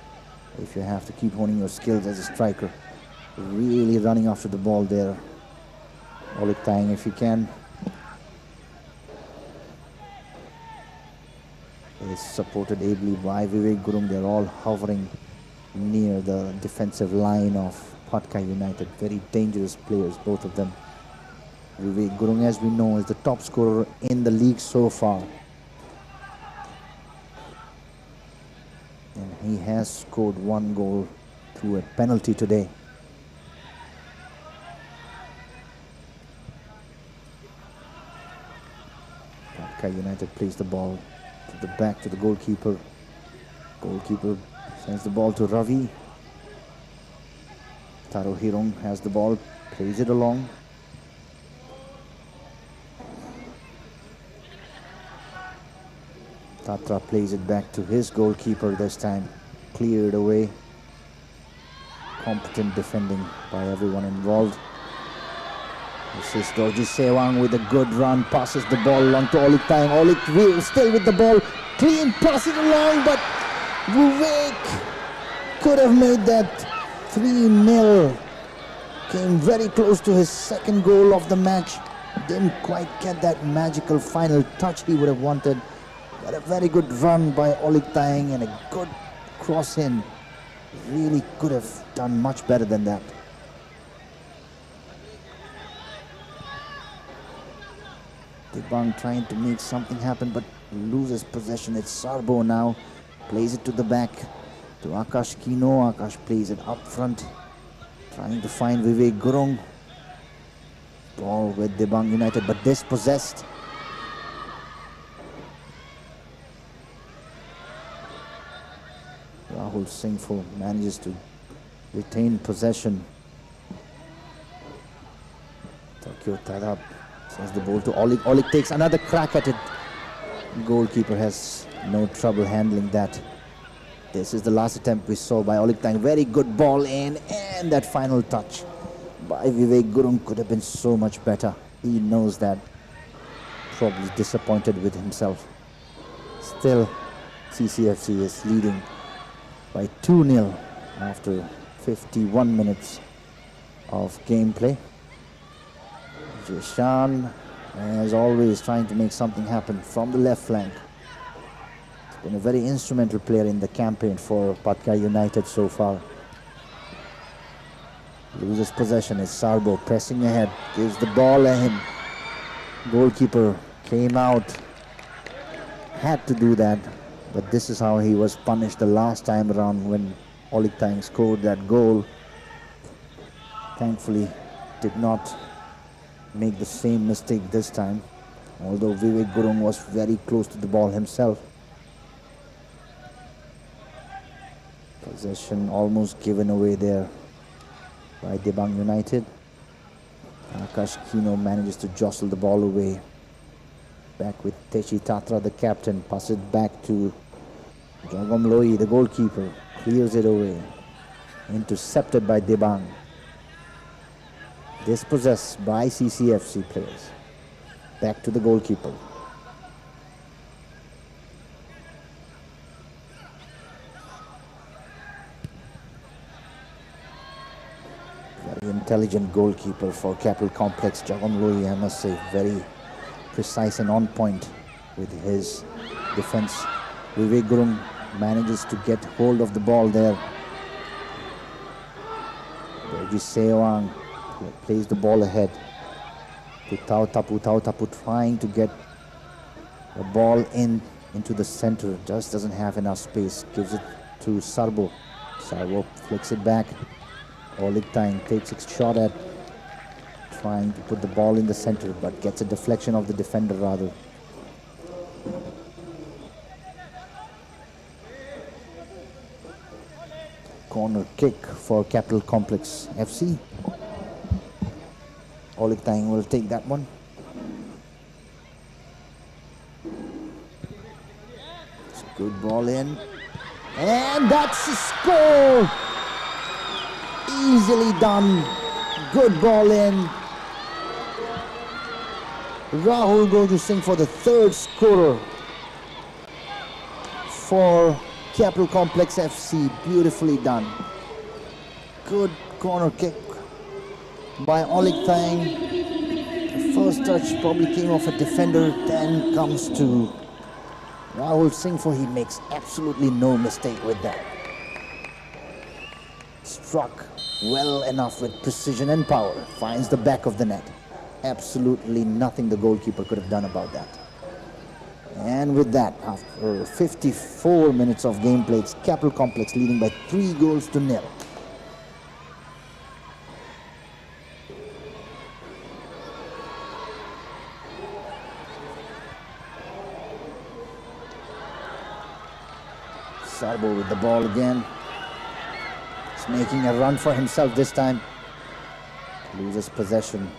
if you have to keep honing your skills as a striker. Really running after the ball there. Olig tying if you can. Is supported ably by Vivek Gurung. They're all hovering near the defensive line of PATKAI United. Very dangerous players, both of them. Vivek Gurung, as we know, is the top scorer in the league so far. And he has scored one goal through a penalty today. PATKAI United plays the ball to the back to the goalkeeper. Goalkeeper sends the ball to Ravi. Taro Hirong has the ball, plays it along. Tatra plays it back to his goalkeeper this time. Cleared away. Competent defending by everyone involved. This is Dorji Sewang with a good run. Passes the ball along to Olig Tang. Olig still with the ball. Clean passes along, but Vivek could have made that 3-0. Came very close to his second goal of the match. Didn't quite get that magical final touch he would have wanted. But a very good run by Olig Tang and a good cross in. Really could have done much better than that. Debang trying to make something happen but loses possession. It's Sarbo now. Plays it to the back to Akash Kino. Akash plays it up front. Trying to find Vivek Gurung. Ball with Debang United but dispossessed. Rahul Singhfo manages to retain possession. Tokyo Tadab sends the ball to Olig. Olig takes another crack at it. Goalkeeper has no trouble handling that. This is the last attempt we saw by Olig Tang. Very good ball in, and that final touch by Vivek Gurung could have been so much better. He knows that. Probably disappointed with himself. Still, CCFC is leading by 2-0 after 51 minutes of gameplay. Jishan, as always, trying to make something happen from the left flank. He's been a very instrumental player in the campaign for PATKAI United so far. Loses possession as Sarbo pressing ahead, gives the ball in. Goalkeeper came out, had to do that. But this is how he was punished the last time around when Olig Tang scored that goal. Thankfully, did not make the same mistake this time. Although Vivek Gurung was very close to the ball himself. Possession almost given away there by Debang United. Akash Kino manages to jostle the ball away. Back with Techi Tatra, the captain. Pass it back to Jogam Loi, the goalkeeper. Clears it away. Intercepted by Debang. Dispossessed by CCFC players. Back to the goalkeeper. Very intelligent goalkeeper for Capital Complex. Jogam Loi, I must say, very precise and on point with his defense. Vivek Gurung manages to get hold of the ball there. Dorji Sewang plays the ball ahead to Tao Tapu. Tao Tapu trying to get the ball into the center. Just doesn't have enough space. Gives it to Sarbo. Sarbo flicks it back. Olig Tang takes a shot at trying to put the ball in the center, but gets a deflection of the defender rather. Corner kick for Capital Complex FC. Olik Tang will take that one. It's a good ball in. And that's a score! Easily done. Good ball in. Rahul going to sing for the third scorer for Capital Complex FC. Beautifully done. Good corner kick by Olik Tang. The first touch probably came off a defender, then comes to Rahul Singh, for he makes absolutely no mistake with that. Struck well enough with precision and power. Finds the back of the net. Absolutely nothing the goalkeeper could have done about that. And with that, after 54 minutes of gameplay, it's Capital Complex leading by 3-0. Sarbo with the ball again. He's making a run for himself this time. Loses possession.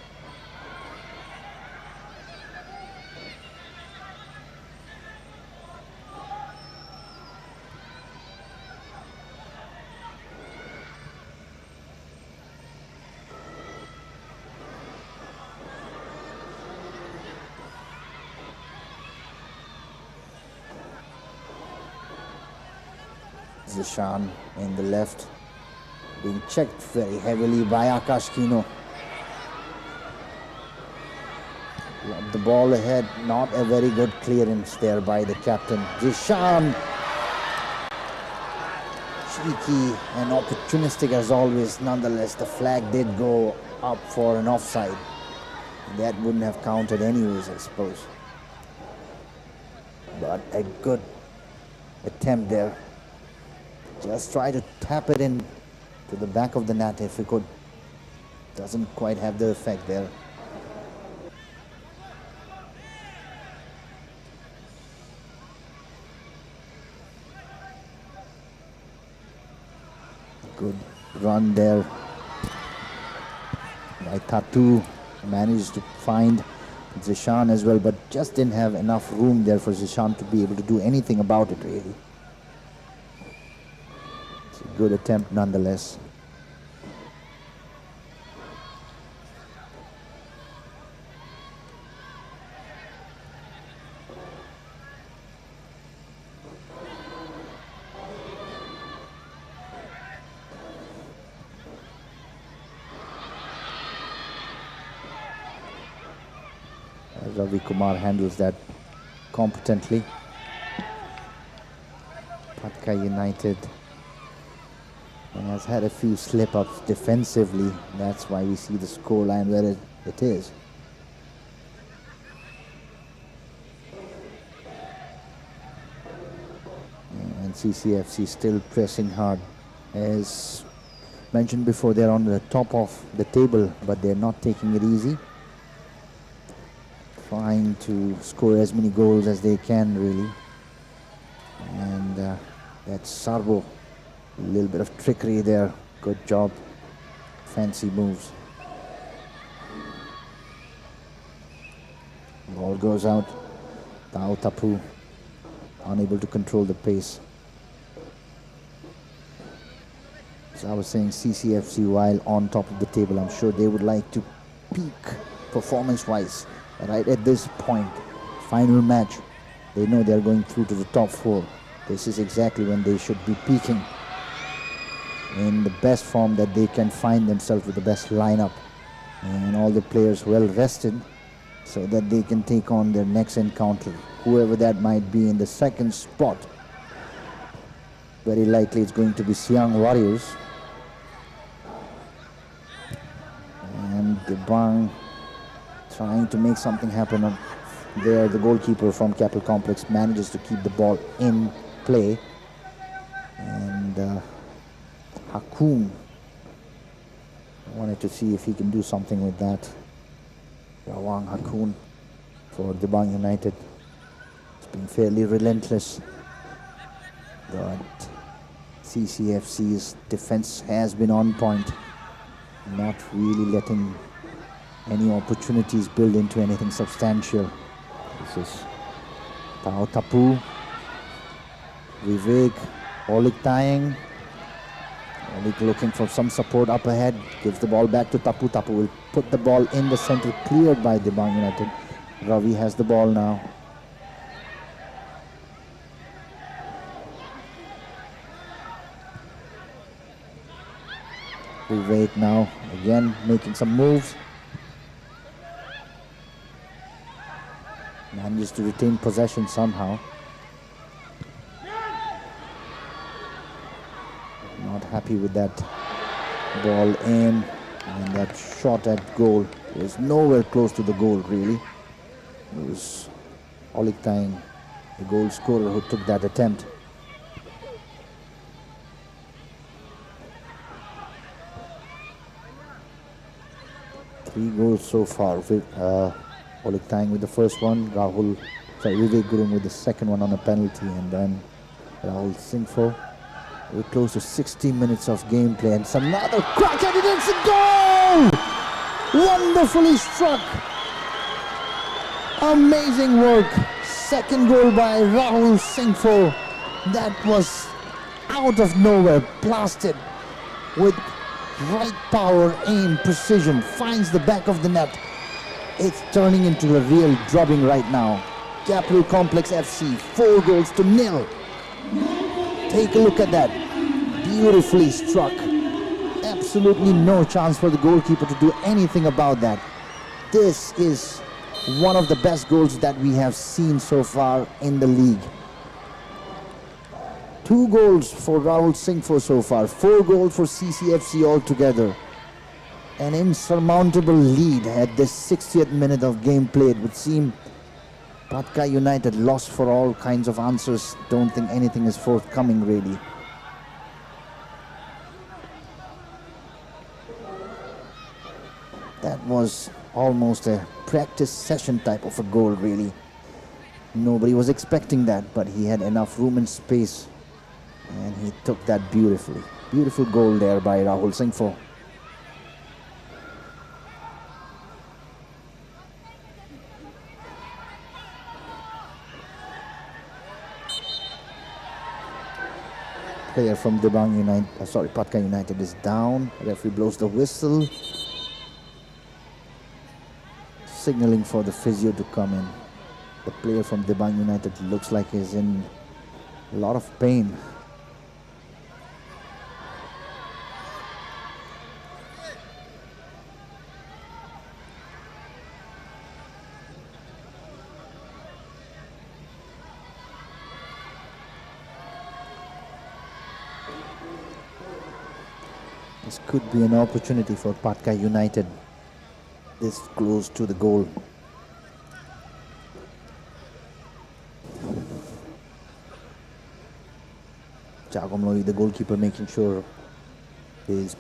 Zishan in the left, being checked very heavily by Akash Kino. Lobbed the ball ahead, not a very good clearance there by the captain. Zishan, cheeky and opportunistic as always. Nonetheless, the flag did go up for an offside. That wouldn't have counted anyways, I suppose. But a good attempt there. Just try to tap it in to the back of the net if he could. Doesn't quite have the effect there. Good run there by Tatu. Managed to find Zishan as well, but just didn't have enough room there for Zishan to be able to do anything about it really. Good attempt nonetheless. Ravi Kumar handles that competently. PATKAI United has had a few slip-ups defensively. That's why we see the scoreline where it is. And CCFC still pressing hard. As mentioned before, they're on the top of the table, but they're not taking it easy. Trying to score as many goals as they can, really. And that's Sarbo. A little bit of trickery there. Good job. Fancy moves. Ball goes out. Tao Tapu unable to control the pace. So I was saying CCFC, while on top of the table, I'm sure they would like to peak performance-wise right at this point. Final match. They know they're going through to the top 4. This is exactly when they should be peaking in the best form that they can find themselves, with the best lineup and all the players well rested, so that they can take on their next encounter, whoever that might be in the second spot. Very likely it's going to be Siang Warriors. And Debang trying to make something happen on there. The goalkeeper from Capital Complex manages to keep the ball in play. And Hakum wanted to see if he can do something with that. Rawang Hakun for Dibang United. It's been fairly relentless, but CCFC's defense has been on point, not really letting any opportunities build into anything substantial. This is Tao Tapu, Vivek, Olik Taeng. Olik looking for some support up ahead, gives the ball back to Tapu. Tapu will put the ball in the center, cleared by Dibang United. Ravi has the ball now. Vivek now again making some moves. Manages to retain possession somehow. Not happy with that ball in, and that shot at goal was nowhere close to the goal really. It was Olik Taeng, the goal scorer, who took that attempt. Three goals so far. Olik Taeng with the first one, Vivek Gurung with the second one on a penalty, and then Rahul Singfo. We're close to 60 minutes of gameplay, and it's another crack at it. It's a goal! Wonderfully struck. Amazing work. Second goal by Rahul Singfo. That was out of nowhere, blasted with right power, aim, precision, finds the back of the net. It's turning into a real drubbing right now. Capital Complex FC, 4-0. Take a look at that. Beautifully struck. Absolutely no chance for the goalkeeper to do anything about that. This is one of the best goals that we have seen so far in the league. 2 goals for Rahul Singfo so far, 4 goals for CCFC altogether. An insurmountable lead at the 60th minute of gameplay. It would seem PATKAI United lost for all kinds of answers. Don't think anything is forthcoming really. That was almost a practice session type of a goal really. Nobody was expecting that, but he had enough room and space, and he took that beautifully. Beautiful goal there by Rahul Singfo. Player from PATKAI United is down. Referee blows the whistle, signaling for the physio to come in. The player from Dibang United looks like he's in a lot of pain. This could be an opportunity for PATKAI United, this close to the goal. Chagomloi, the goalkeeper, making sure his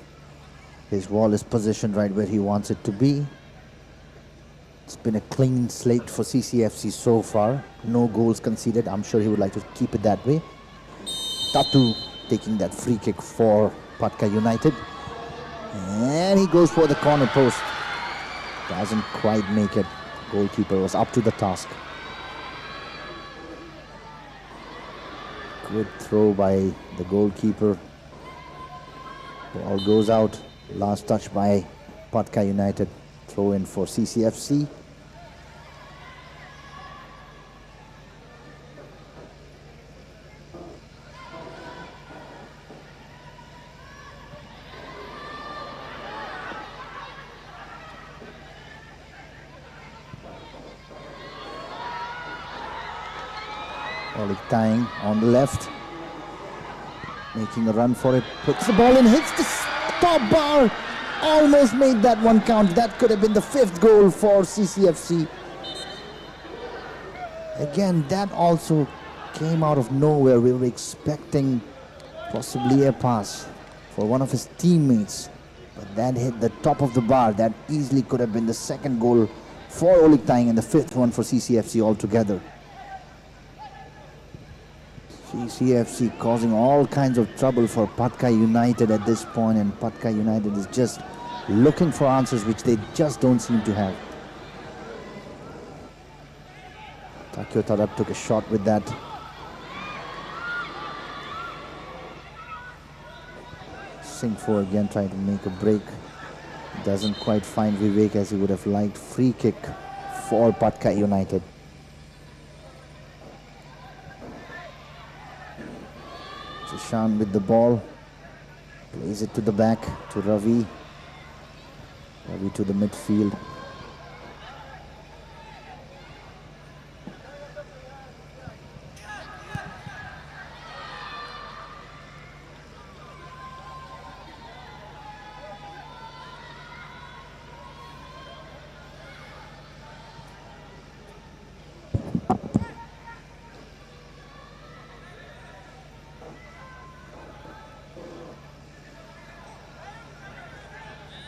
wall is positioned right where he wants it to be. It's been a clean slate for CCFC so far. No goals conceded. I'm sure he would like to keep it that way. Tatu taking that free kick for PATKAI United. And he goes for the corner post. Doesn't quite make it. Goalkeeper was up to the task. Good throw by the goalkeeper. Ball goes out. Last touch by PATKAI United. Throw in for CCFC. Olik Taeng on the left, making a run for it, puts the ball in, hits the top bar, almost made that one count. That could have been the 5th goal for CCFC. Again, that also came out of nowhere. We were expecting possibly a pass for one of his teammates, but that hit the top of the bar. That easily could have been the 2nd goal for Olik Tang and the 5th one for CCFC altogether. CCFC causing all kinds of trouble for PATKAI United at this point, and PATKAI United is just looking for answers which they just don't seem to have. Takeo Tada took a shot with that. Singfo again trying to make a break. Doesn't quite find Vivek as he would have liked. Free kick for PATKAI United. Zishan with the ball. Plays it to the back to Ravi. Ravi to the midfield.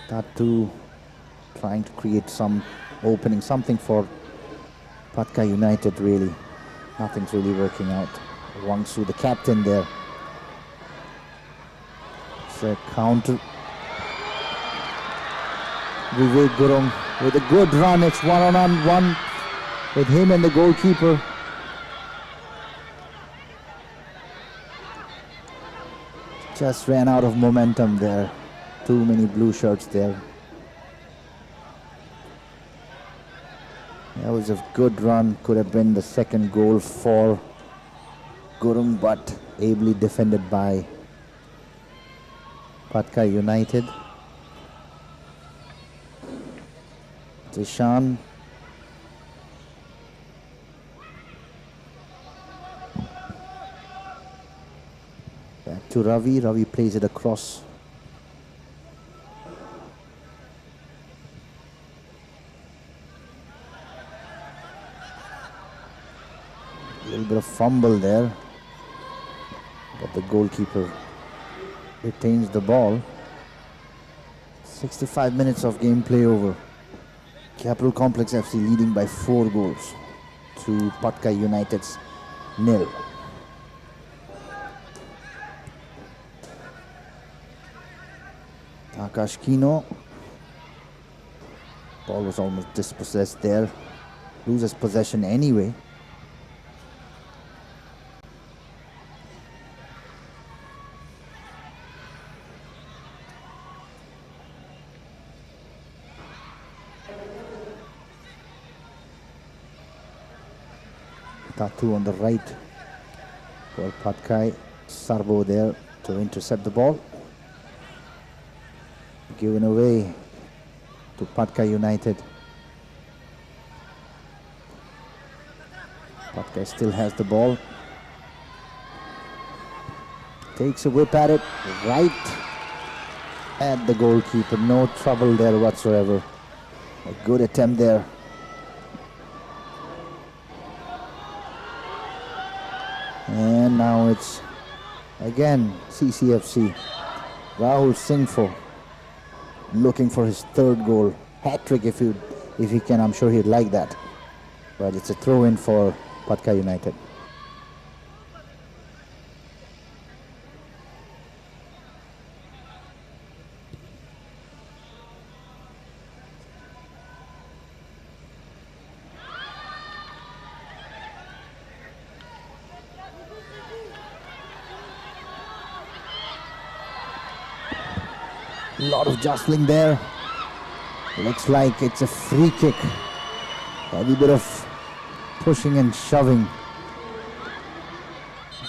Tatu trying to create some opening, something for PATKAI United really. Nothing's really working out. Wangsu, the captain there. It's a counter. Vivek Gurung with a good run. It's one-on-one with him and the goalkeeper. Just ran out of momentum there. Too many blue shirts there. That was a good run. Could have been the second goal for Gurung, but ably defended by PATKAI United. Zishan. Back to Ravi. Ravi plays it across. A little bit of fumble there, but the goalkeeper retains the ball. 65 minutes of gameplay over. Capital Complex FC leading by 4 goals to PATKAI United's 0. Akash Kino. Ball was almost dispossessed there. Loses possession anyway. Tatu on the right for PATKAI. Sarbo there to intercept the ball. Given away to PATKAI United. PATKAI still has the ball. Takes a whip at it, right at the goalkeeper. No trouble there whatsoever. A good attempt there. And now it's again CCFC. Rahul Singfo looking for his 3rd goal. Hat-trick if he can. I'm sure he'd like that. But it's a throw-in for PATKAI United. Lot of jostling there. Looks like it's a free kick. A little bit of pushing and shoving.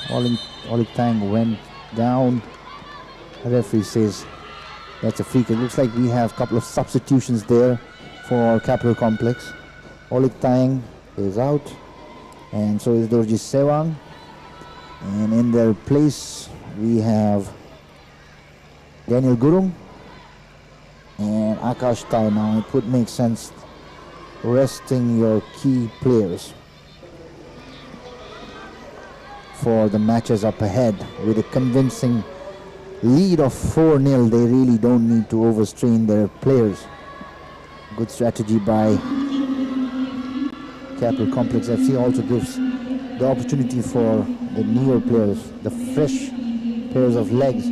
Olik Tang went down. The referee says that's a free kick. Looks like we have a couple of substitutions there for Capital Complex. Olik Tang is out, and so is Dorji Sewang. And in their place we have Daniel Gurung and Akash Tai. Now it would make sense resting your key players for the matches up ahead. With a convincing lead of 4-0, they really don't need to overstrain their players. Good strategy by Capital Complex FC also gives the opportunity for the newer players, the fresh pairs of legs,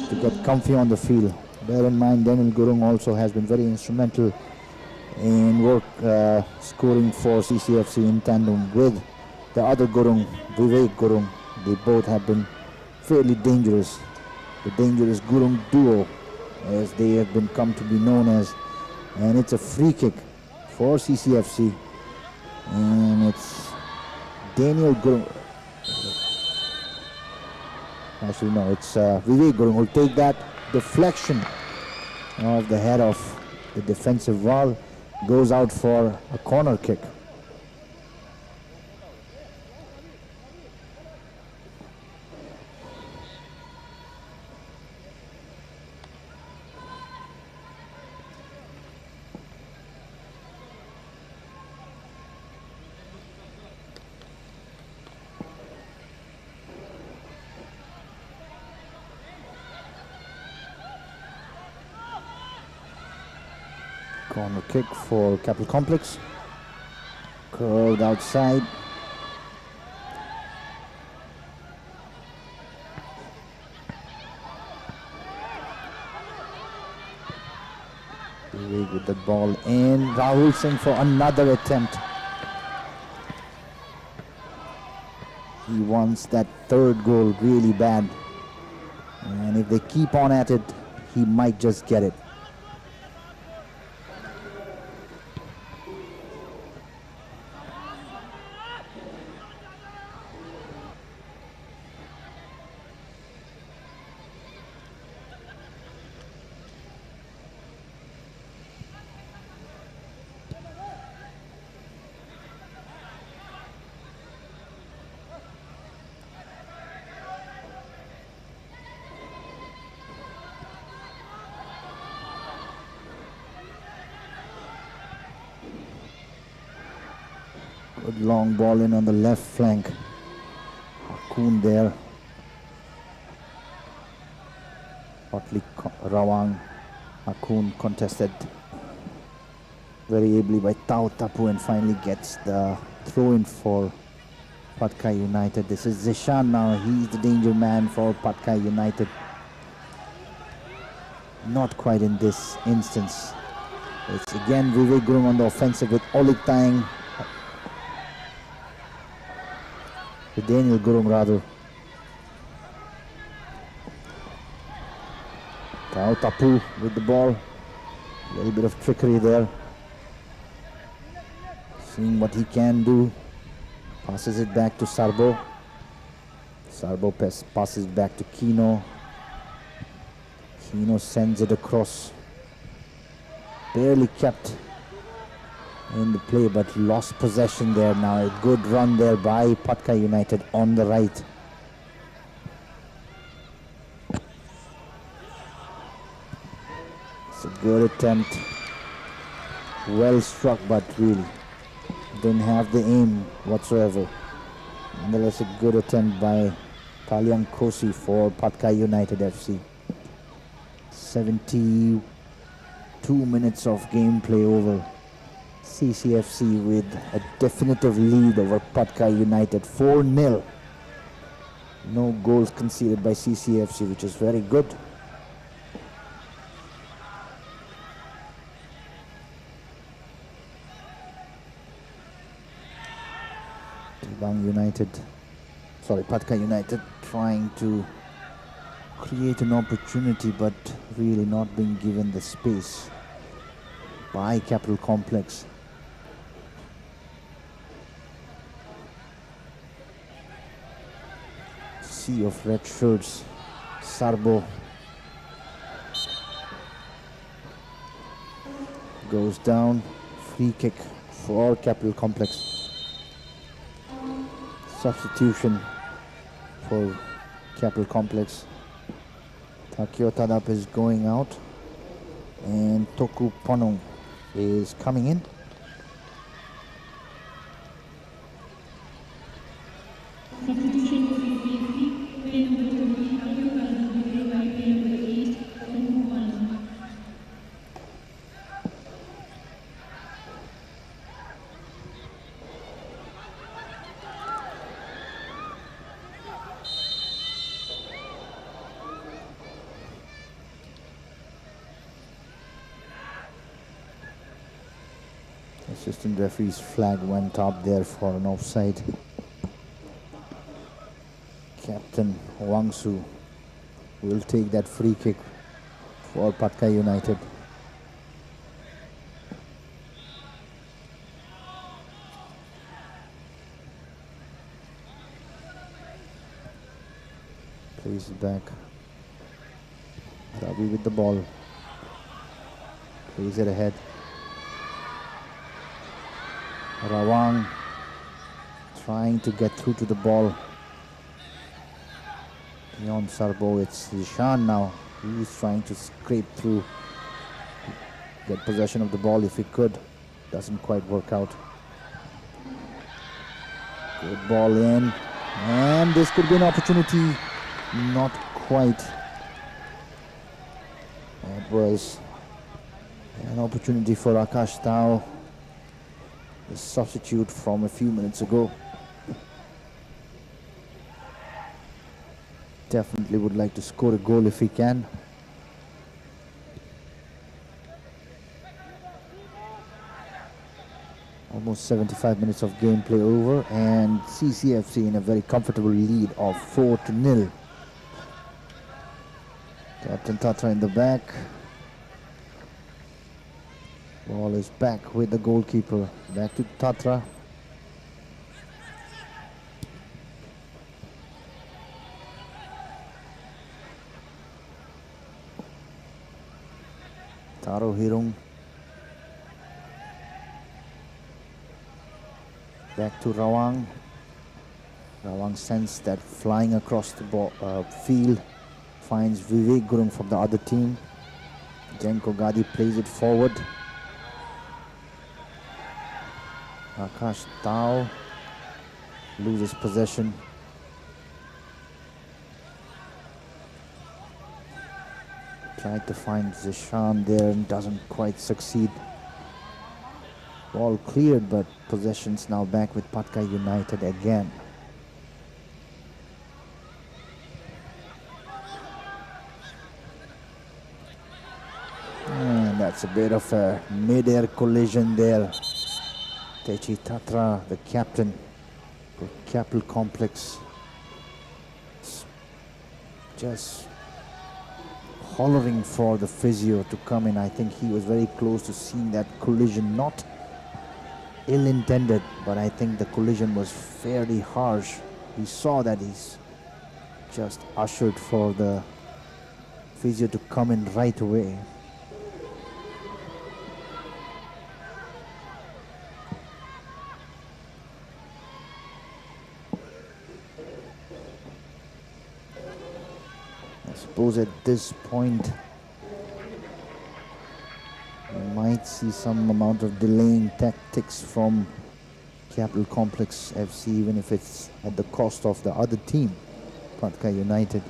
to get comfy on the field. Bear in mind, Daniel Gurung also has been very instrumental in scoring for CCFC in tandem with the other Gurung, Vivek Gurung. They both have been fairly dangerous. The dangerous Gurung duo, as they have been come to be known as. And it's a free kick for CCFC. And it's Daniel Gurung. Actually, no, it's Vivek Gurung will take that deflection of the head of the defensive wall. Goes out for a corner kick. Corner kick for Capital Complex. Curled outside. Vivek with the ball in. Rahul Singh for another attempt. He wants that third goal really bad. And if they keep on at it, he might just get it. Good long ball in on the left flank. Hakun there. Hotly Rawang. Hakun contested very ably by Tao Tapu and finally gets the throw in for PATKAI United. This is Zishan now. He's the danger man for PATKAI United. Not quite in this instance. It's again Vivek Gurung on the offensive with Olik Tang. With Daniel Gurung rather. Tao Tapu with the ball. A little bit of trickery there. Seeing what he can do. Passes it back to Sarbo. Sarbo passes back to Kino. Kino sends it across. Barely kept in the play, but lost possession there now. A good run there by PATKAI United on the right. It's a good attempt. Well struck, but really didn't have the aim whatsoever. Nonetheless, a good attempt by Kalyang Kosi for PATKAI United FC. 72 minutes of gameplay over. CCFC with a definitive lead over PATKAI United, 4-0. No goals conceded by CCFC, which is very good. PATKAI United trying to create an opportunity, but really not being given the space by Capital Complex. Sea of red shirts. Sarbo goes down. Free kick for Capital Complex. Substitution for Capital Complex. Takio Tadap is going out and Toku Ponong is coming in. Assistant referee's flag went up there for an offside. Captain Wangsu will take that free kick for PATKAI United. Plays it back. Ravi with the ball. Plays it ahead. Rawang trying to get through to the ball. Beyond Sarbo, it's Zishan now. He's trying to scrape through, get possession of the ball if he could. Doesn't quite work out. Good ball in. And this could be an opportunity. Not quite. That was an opportunity for Akash Tao, the substitute from a few minutes ago. Definitely would like to score a goal if he can. Almost 75 minutes of gameplay over, and CCFC in a very comfortable lead of 4-0. Captain Tatra in the back. Ball is back with the goalkeeper. Back to Tatra. Taro Hirung. Back to Rawang. Rawang sends that flying across the field. Finds Vivek Gurung from the other team. Jenko Gadi plays it forward. Akash Tao loses possession. Tried to find Zishan there and doesn't quite succeed. Ball cleared, but possession's now back with PATKAI United again. And that's a bit of a mid-air collision there. Techi Tatra, the captain for Capital Complex, just hollering for the physio to come in. I think he was very close to seeing that collision, not ill-intended, but I think the collision was fairly harsh. He saw that. He's just ushered for the physio to come in right away. I suppose at this point we might see some amount of delaying tactics from Capital Complex FC, even if it's at the cost of the other team, PATKAI United.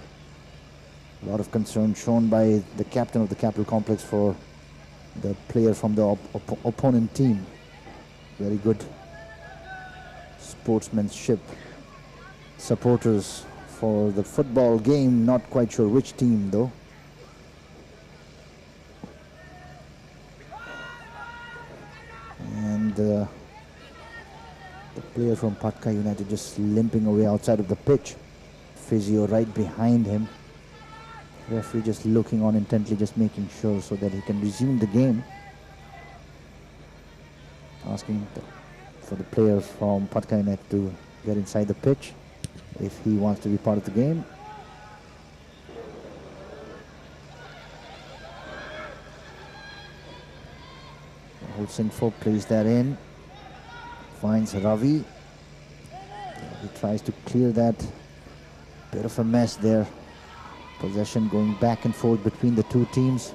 A lot of concern shown by the captain of the Capital Complex for the player from the opponent team. Very good sportsmanship. Supporters for the football game, not quite sure which team though. And the player from PATKAI United just limping away outside of the pitch. Physio right behind him. Referee just looking on intently, just making sure so that he can resume the game. Asking for the player from PATKAI United to get inside the pitch if he wants to be part of the game. Holsingfo plays that in. Finds Ravi. He tries to clear that. Bit of a mess there. Possession going back and forth between the two teams.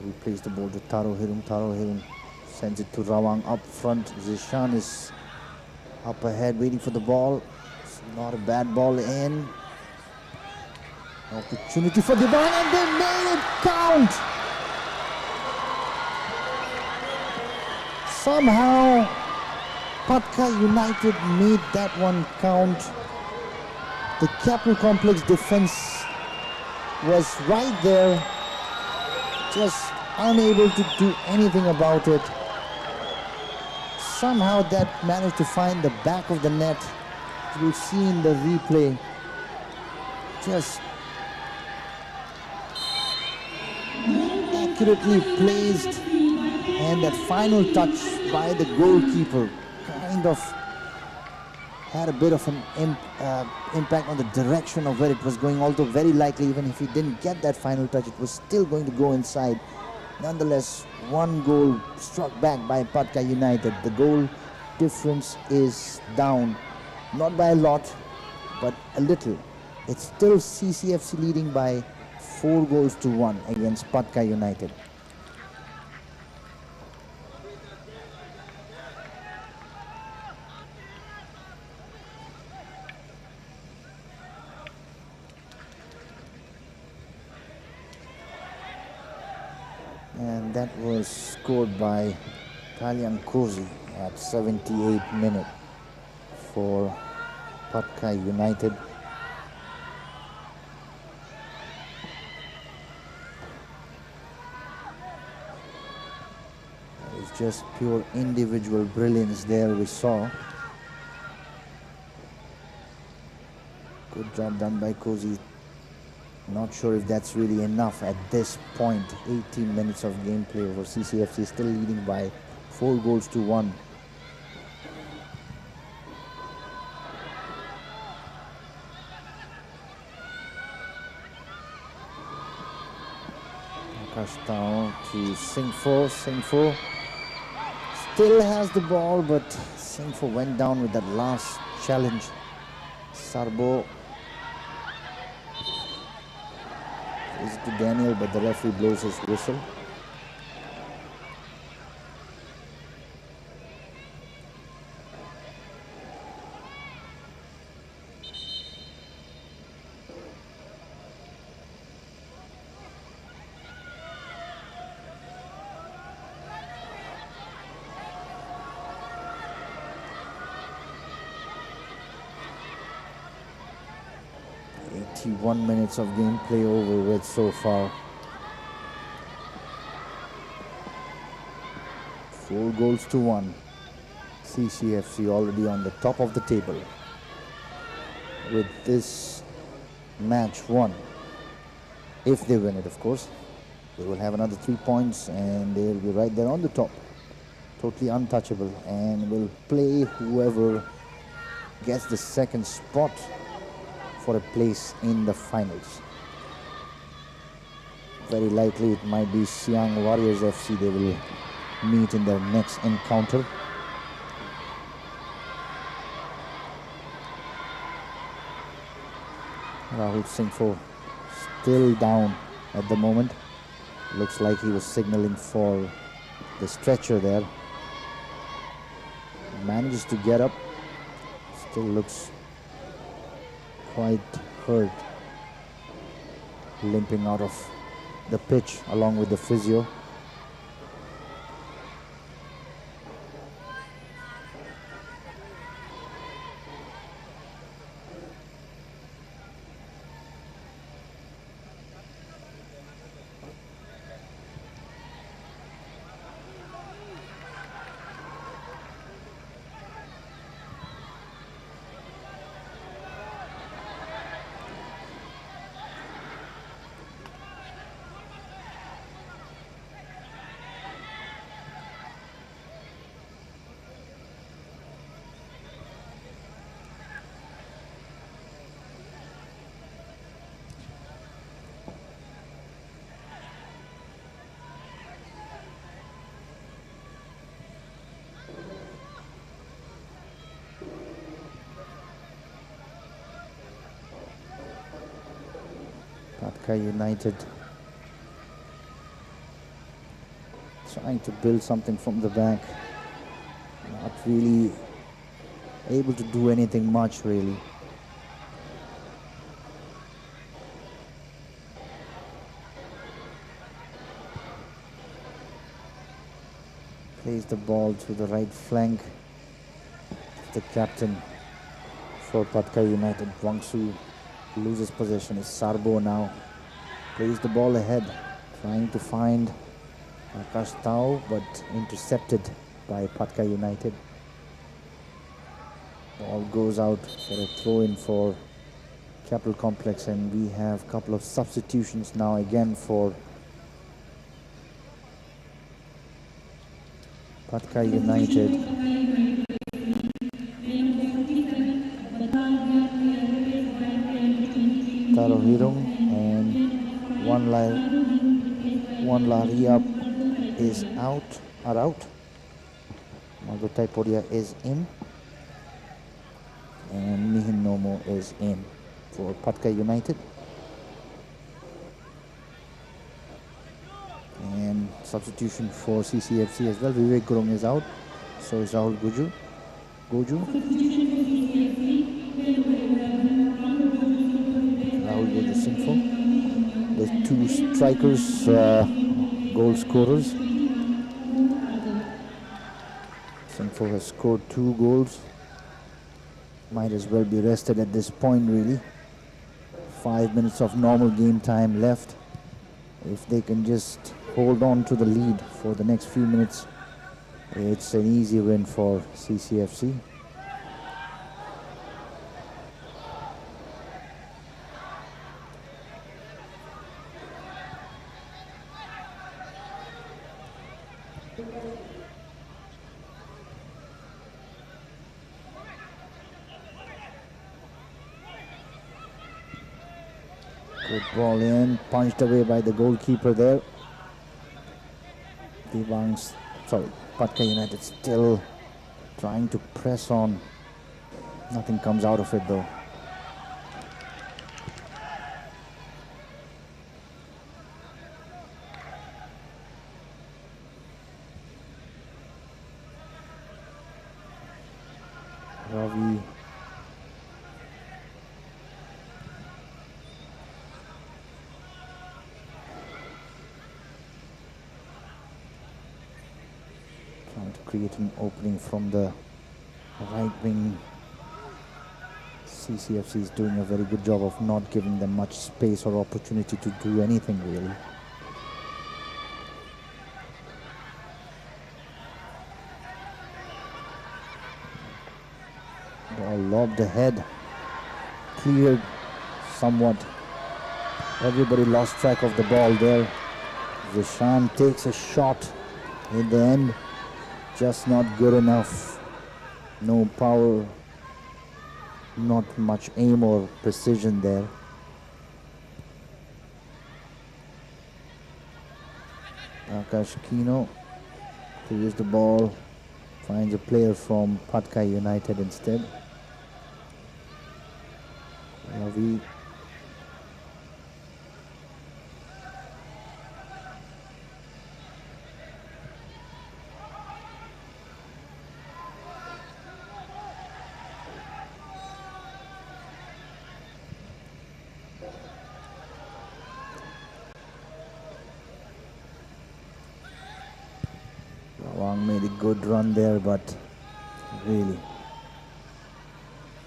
He plays the ball to Taro Hirung. Taro Hirung sends it to Rawang up front. Zishan is up ahead waiting for the ball. It's not a bad ball in. Opportunity for Divine, and they made it count. Somehow, PATKAI United made that one count. The Capital Complex defense was right there, just unable to do anything about it. Somehow that managed to find the back of the net. We'll see in the replay. Just accurately placed, and that final touch by the goalkeeper kind of had a bit of an impact on the direction of where it was going, although very likely even if he didn't get that final touch, it was still going to go inside. Nonetheless, one goal struck back by PATKAI United. The goal difference is down, not by a lot, but a little. It's still CCFC leading by 4-1 against PATKAI United. And that was scored by Cozy at 78th minute for PATKAI United. It was just pure individual brilliance there we saw. Good job done by Cozy. Not sure if that's really enough at this point. 18 minutes of gameplay over CCFC, still leading by 4-1. Akash to Singfo. Singfo still has the ball, but Singfo went down with that last challenge. Sarbo is to Daniel, but the referee blows his whistle. One minutes of gameplay over with so far. 4-1. CCFC already on the top of the table. With this match won, if they win it, of course, they will have another 3 points and they will be right there on the top, totally untouchable, and will play whoever gets the second spot for a place in the finals. Very likely it might be Siang Warriors FC they will meet in their next encounter. Rahul Singfo still down at the moment. Looks like he was signaling for the stretcher there. Manages to get up. Still looks quite hurt, limping out of the pitch along with the physio. PATKAI United trying to build something from the back, not really able to do anything much really. Plays the ball to the right flank. The captain for PATKAI United, Wangsu, loses possession. It's Sarbo now. Plays the ball ahead, trying to find Akash Tao, but intercepted by PATKAI United. Ball goes out for a throw-in for Capital Complex, and we have a couple of substitutions now again for PATKAI United. Taro Hirung and one Laria is out. Magotai Podia is in, and Mihin Nomo is in for PATKAI United. And substitution for CCFC as well. Vivek Gurung is out, so is Rahul Goju. Rahul Goju Sinfo. The two strikers, goal scorers. Sinfo has scored 2 goals. Might as well be rested at this point, really. 5 minutes of normal game time left. If they can just hold on to the lead for the next few minutes, it's an easy win for CCFC. Good ball in, punched away by the goalkeeper there. PATKAI United still trying to press on. Nothing comes out of it though. Ravi trying to create an opening from the right wing. CCFC is doing a very good job of not giving them much space or opportunity to do anything really. Ball lobbed ahead, cleared somewhat. Everybody lost track of the ball there. Zishan takes a shot in the end, just not good enough. No power, not much aim or precision there. Akash Kino clears the ball, finds a player from PATKAI United instead. Ravi Rawang made a good run there, but really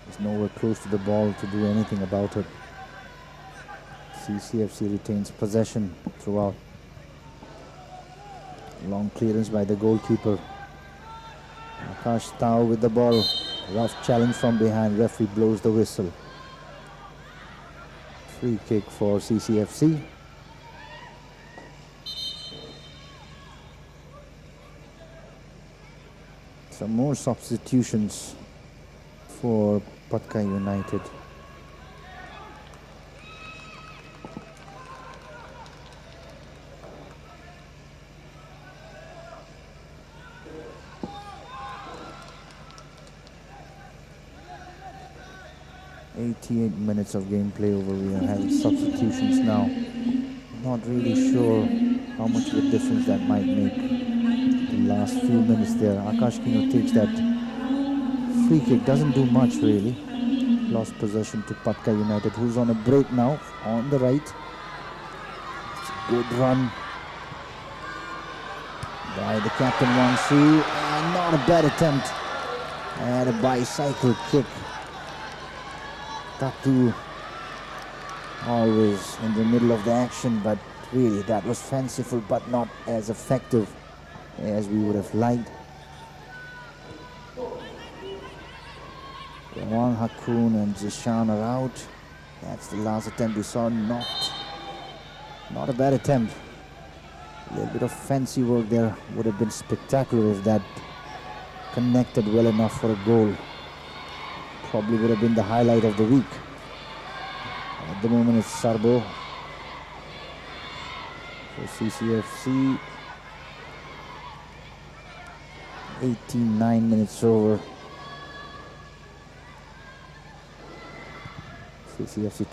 is nowhere close to the ball to do anything about it. CCFC retains possession throughout. Long clearance by the goalkeeper. Akash Tao with the ball. Rough challenge from behind. Referee blows the whistle. Free kick for CCFC. Some more substitutions for PATKAI United. "88 minutes of gameplay over. We are having substitutions now. Not really sure how much of a difference that might make. The last few minutes there. Akash Kino takes that free kick. Doesn't do much really. Lost possession to PATKAI United, who's on a break now on the right. Good run. by the captain Wang Su, and not a bad attempt at a bicycle kick. Tatu always in the middle of the action, but really that was fanciful but not as effective as we would have liked. Wang Hakun and Zishan are out. That's the last attempt we saw. Not a bad attempt. A little bit of fancy work there would have been spectacular if that connected well enough for a goal. Probably would have been the highlight of the week. At the moment it's Sarbo for CCFC. 9 minutes over. CCFC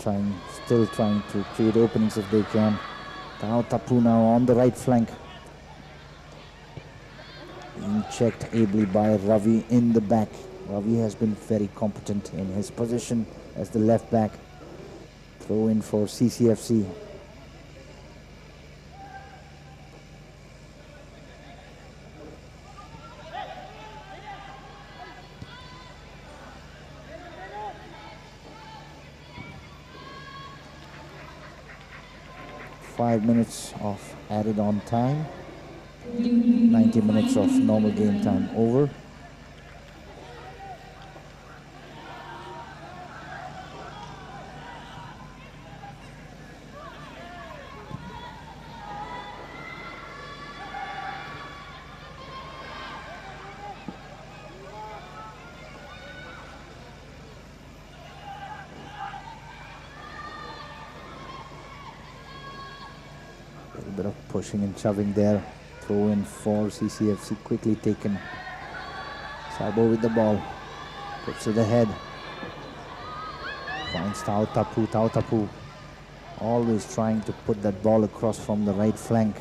still trying to create openings if they can. Tao Tapu now on the right flank. Being checked ably by Ravi in the back. Ravi has been very competent in his position as the left back. Throw in for CCFC. Five minutes of added on time. 90 minutes of normal game time over. A little bit of pushing and shoving there. Throw in for CCFC, quickly taken. Sabo with the ball, puts it ahead. Finds Tao Tapu. Tao Tapu always trying to put that ball across from the right flank.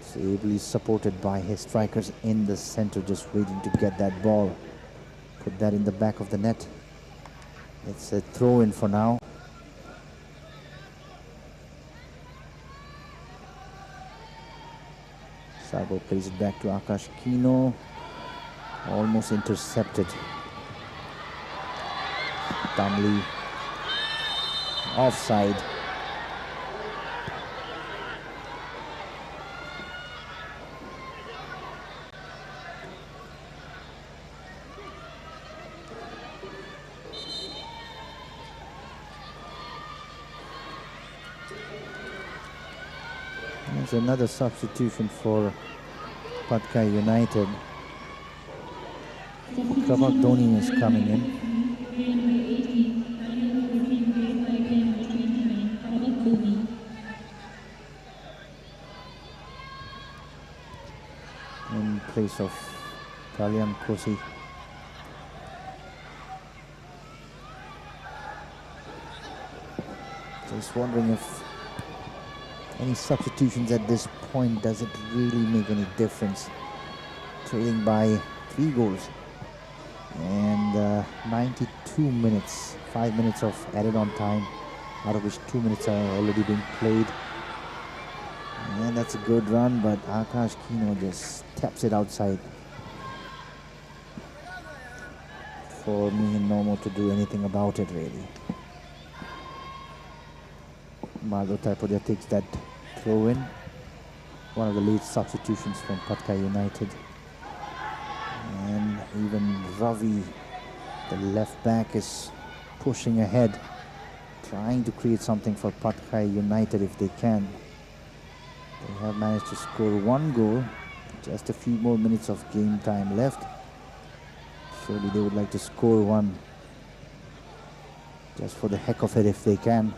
So ably supported by his strikers in the center, just waiting to get that ball. Put that in the back of the net. It's a throw in for now. Sabo plays it back to Akash Kino. Almost intercepted. Tamli offside. There's another substitution for PATKAI United. Kabak Dhoni is coming in. In place of Talian Kosi. Just wondering if any substitutions at this point, does it really make any difference? Trailing by 3 goals. And 92 minutes, 5 minutes of added on time, out of which 2 minutes are already being played. And that's a good run, but Akash Kino just taps it outside. For me and Nomo to do anything about it, really. Margo Taipodia takes that throw in. One of the late substitutions from PATKAI United. And even Ravi, the left back, is pushing ahead, trying to create something for PATKAI United if they can. They have managed to score 1 goal. Just a few more minutes of game time left. Surely they would like to score 1. Just for the heck of it if they can.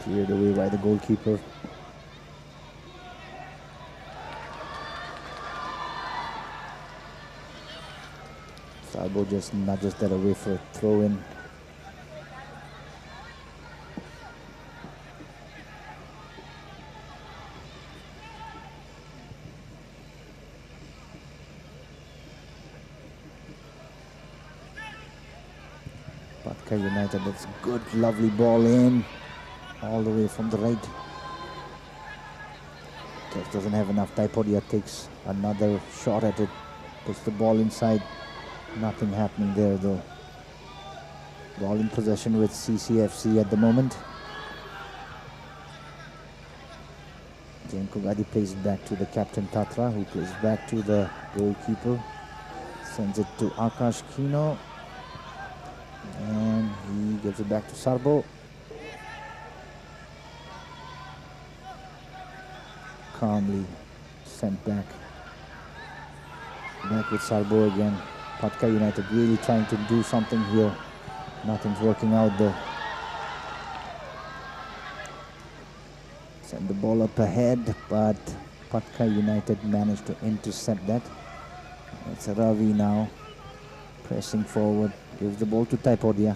Cleared away by the goalkeeper. Sabo just nudges that away for a throw in. Patkai United. That's good, lovely ball in, all the way from the right. Just doesn't have enough. Taipodia takes another shot at it, puts the ball inside. Nothing happening there though. Ball in possession with CCFC at the moment. Jain Kogadi plays it back to the captain Tatra, who plays back to the goalkeeper. Sends it to Akash Kino. And he gives it back to Sarbo. Calmly sent back. Back with Sarbo again. Patkai United really trying to do something here. Nothing's working out though. Send the ball up ahead, but Patkai United managed to intercept that. It's Ravi now pressing forward. Gives the ball to Taipodia.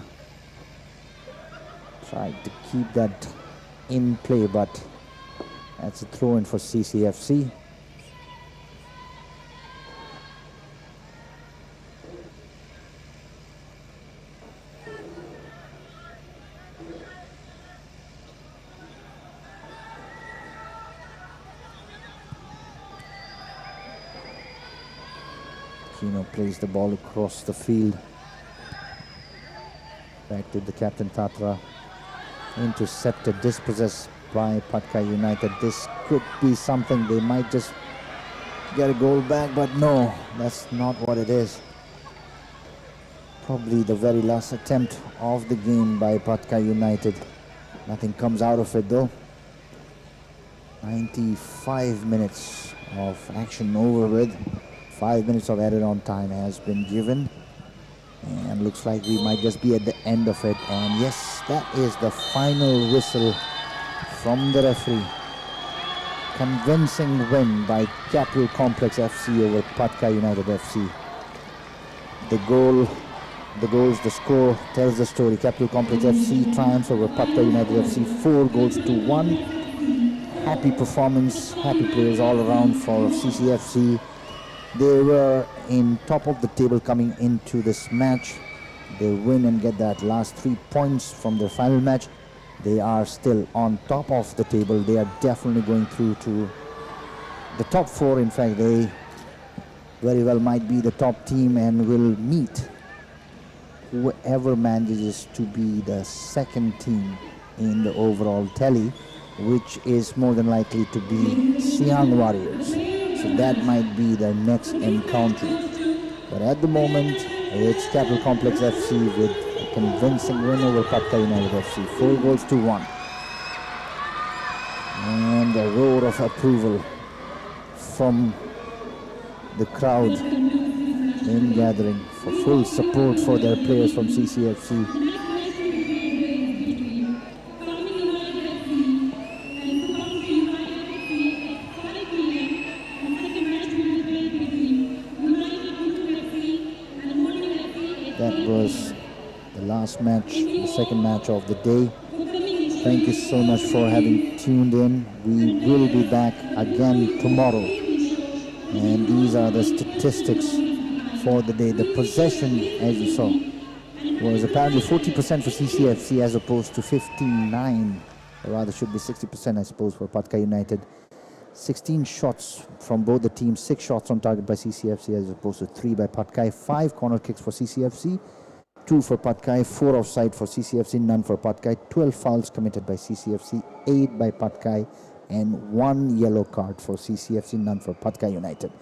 Tried to keep that in play, but that's a throw-in for CCFC. Kino plays the ball across the field. Back to the captain Tatra. Intercepted, dispossessed by Patkai United. This could be something. They might just get a goal back, but no, that's not what it is. Probably the very last attempt of the game by Patkai United. Nothing comes out of it though. 95 minutes of action over with. 5 minutes of added on time has been given. And looks like we might just be at the end of it. And yes, that is the final whistle from the referee. Convincing win by Capital Complex FC over Patkai United FC. The score tells the story. Capital Complex FC triumphs over Patkai United FC 4-1. Happy performance, happy players all around for CCFC. They were in top of the table coming into this match. They win and get that last 3 points from their final match. They are still on top of the table. They are definitely going through to the top 4. In fact, they very well might be the top team and will meet whoever manages to be the second team in the overall tally, which is more than likely to be Siang Warriors. So that might be their next encounter. But at the moment, it's Capital Complex FC with a convincing win over Patkai United FC, 4-1. And a roar of approval from the crowd in gathering for full support for their players from CCFC. That was the last match, the second match of the day. Thank you so much for having tuned in. We will be back again tomorrow. And these are the statistics for the day. The possession, as you saw, was apparently 40% for CCFC as opposed to 59, or rather should be 60% I suppose for Patkai United. 16 shots from both the teams, 6 shots on target by CCFC as opposed to 3 by Patkai, 5 corner kicks for CCFC, 2 for Patkai, 4 offside for CCFC, none for Patkai, 12 fouls committed by CCFC, 8 by Patkai, and 1 yellow card for CCFC, none for Patkai United.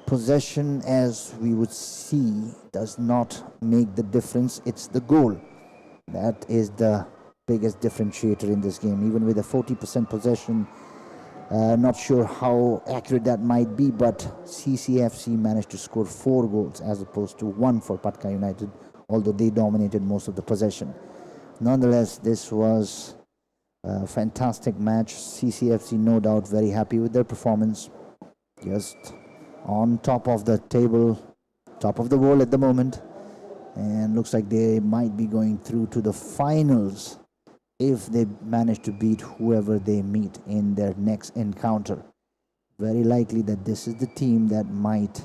Possession, as we would see, does not make the difference. It's the goal that is the biggest differentiator in this game. Even with a 40% possession, not sure how accurate that might be, but CCFC managed to score 4 goals as opposed to 1 for Patkai United, although they dominated most of the possession. Nonetheless, this was a fantastic match. CCFC, no doubt, very happy with their performance. Just on top of the table, top of the world at the moment, and looks like they might be going through to the finals if they manage to beat whoever they meet in their next encounter. Very likely that this is the team that might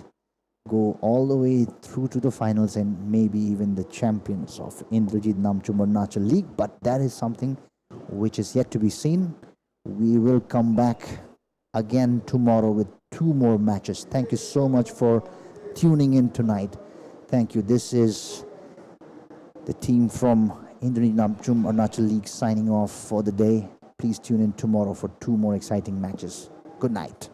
go all the way through to the finals and maybe even the champions of Indrajit Namchum Arunachal League. But that is something which is yet to be seen. We will come back again tomorrow with two more matches. Thank you so much for tuning in tonight. Thank you. This is the team from Indrajit Namchum Arunachal League signing off for the day. Please tune in tomorrow for two more exciting matches. Good night.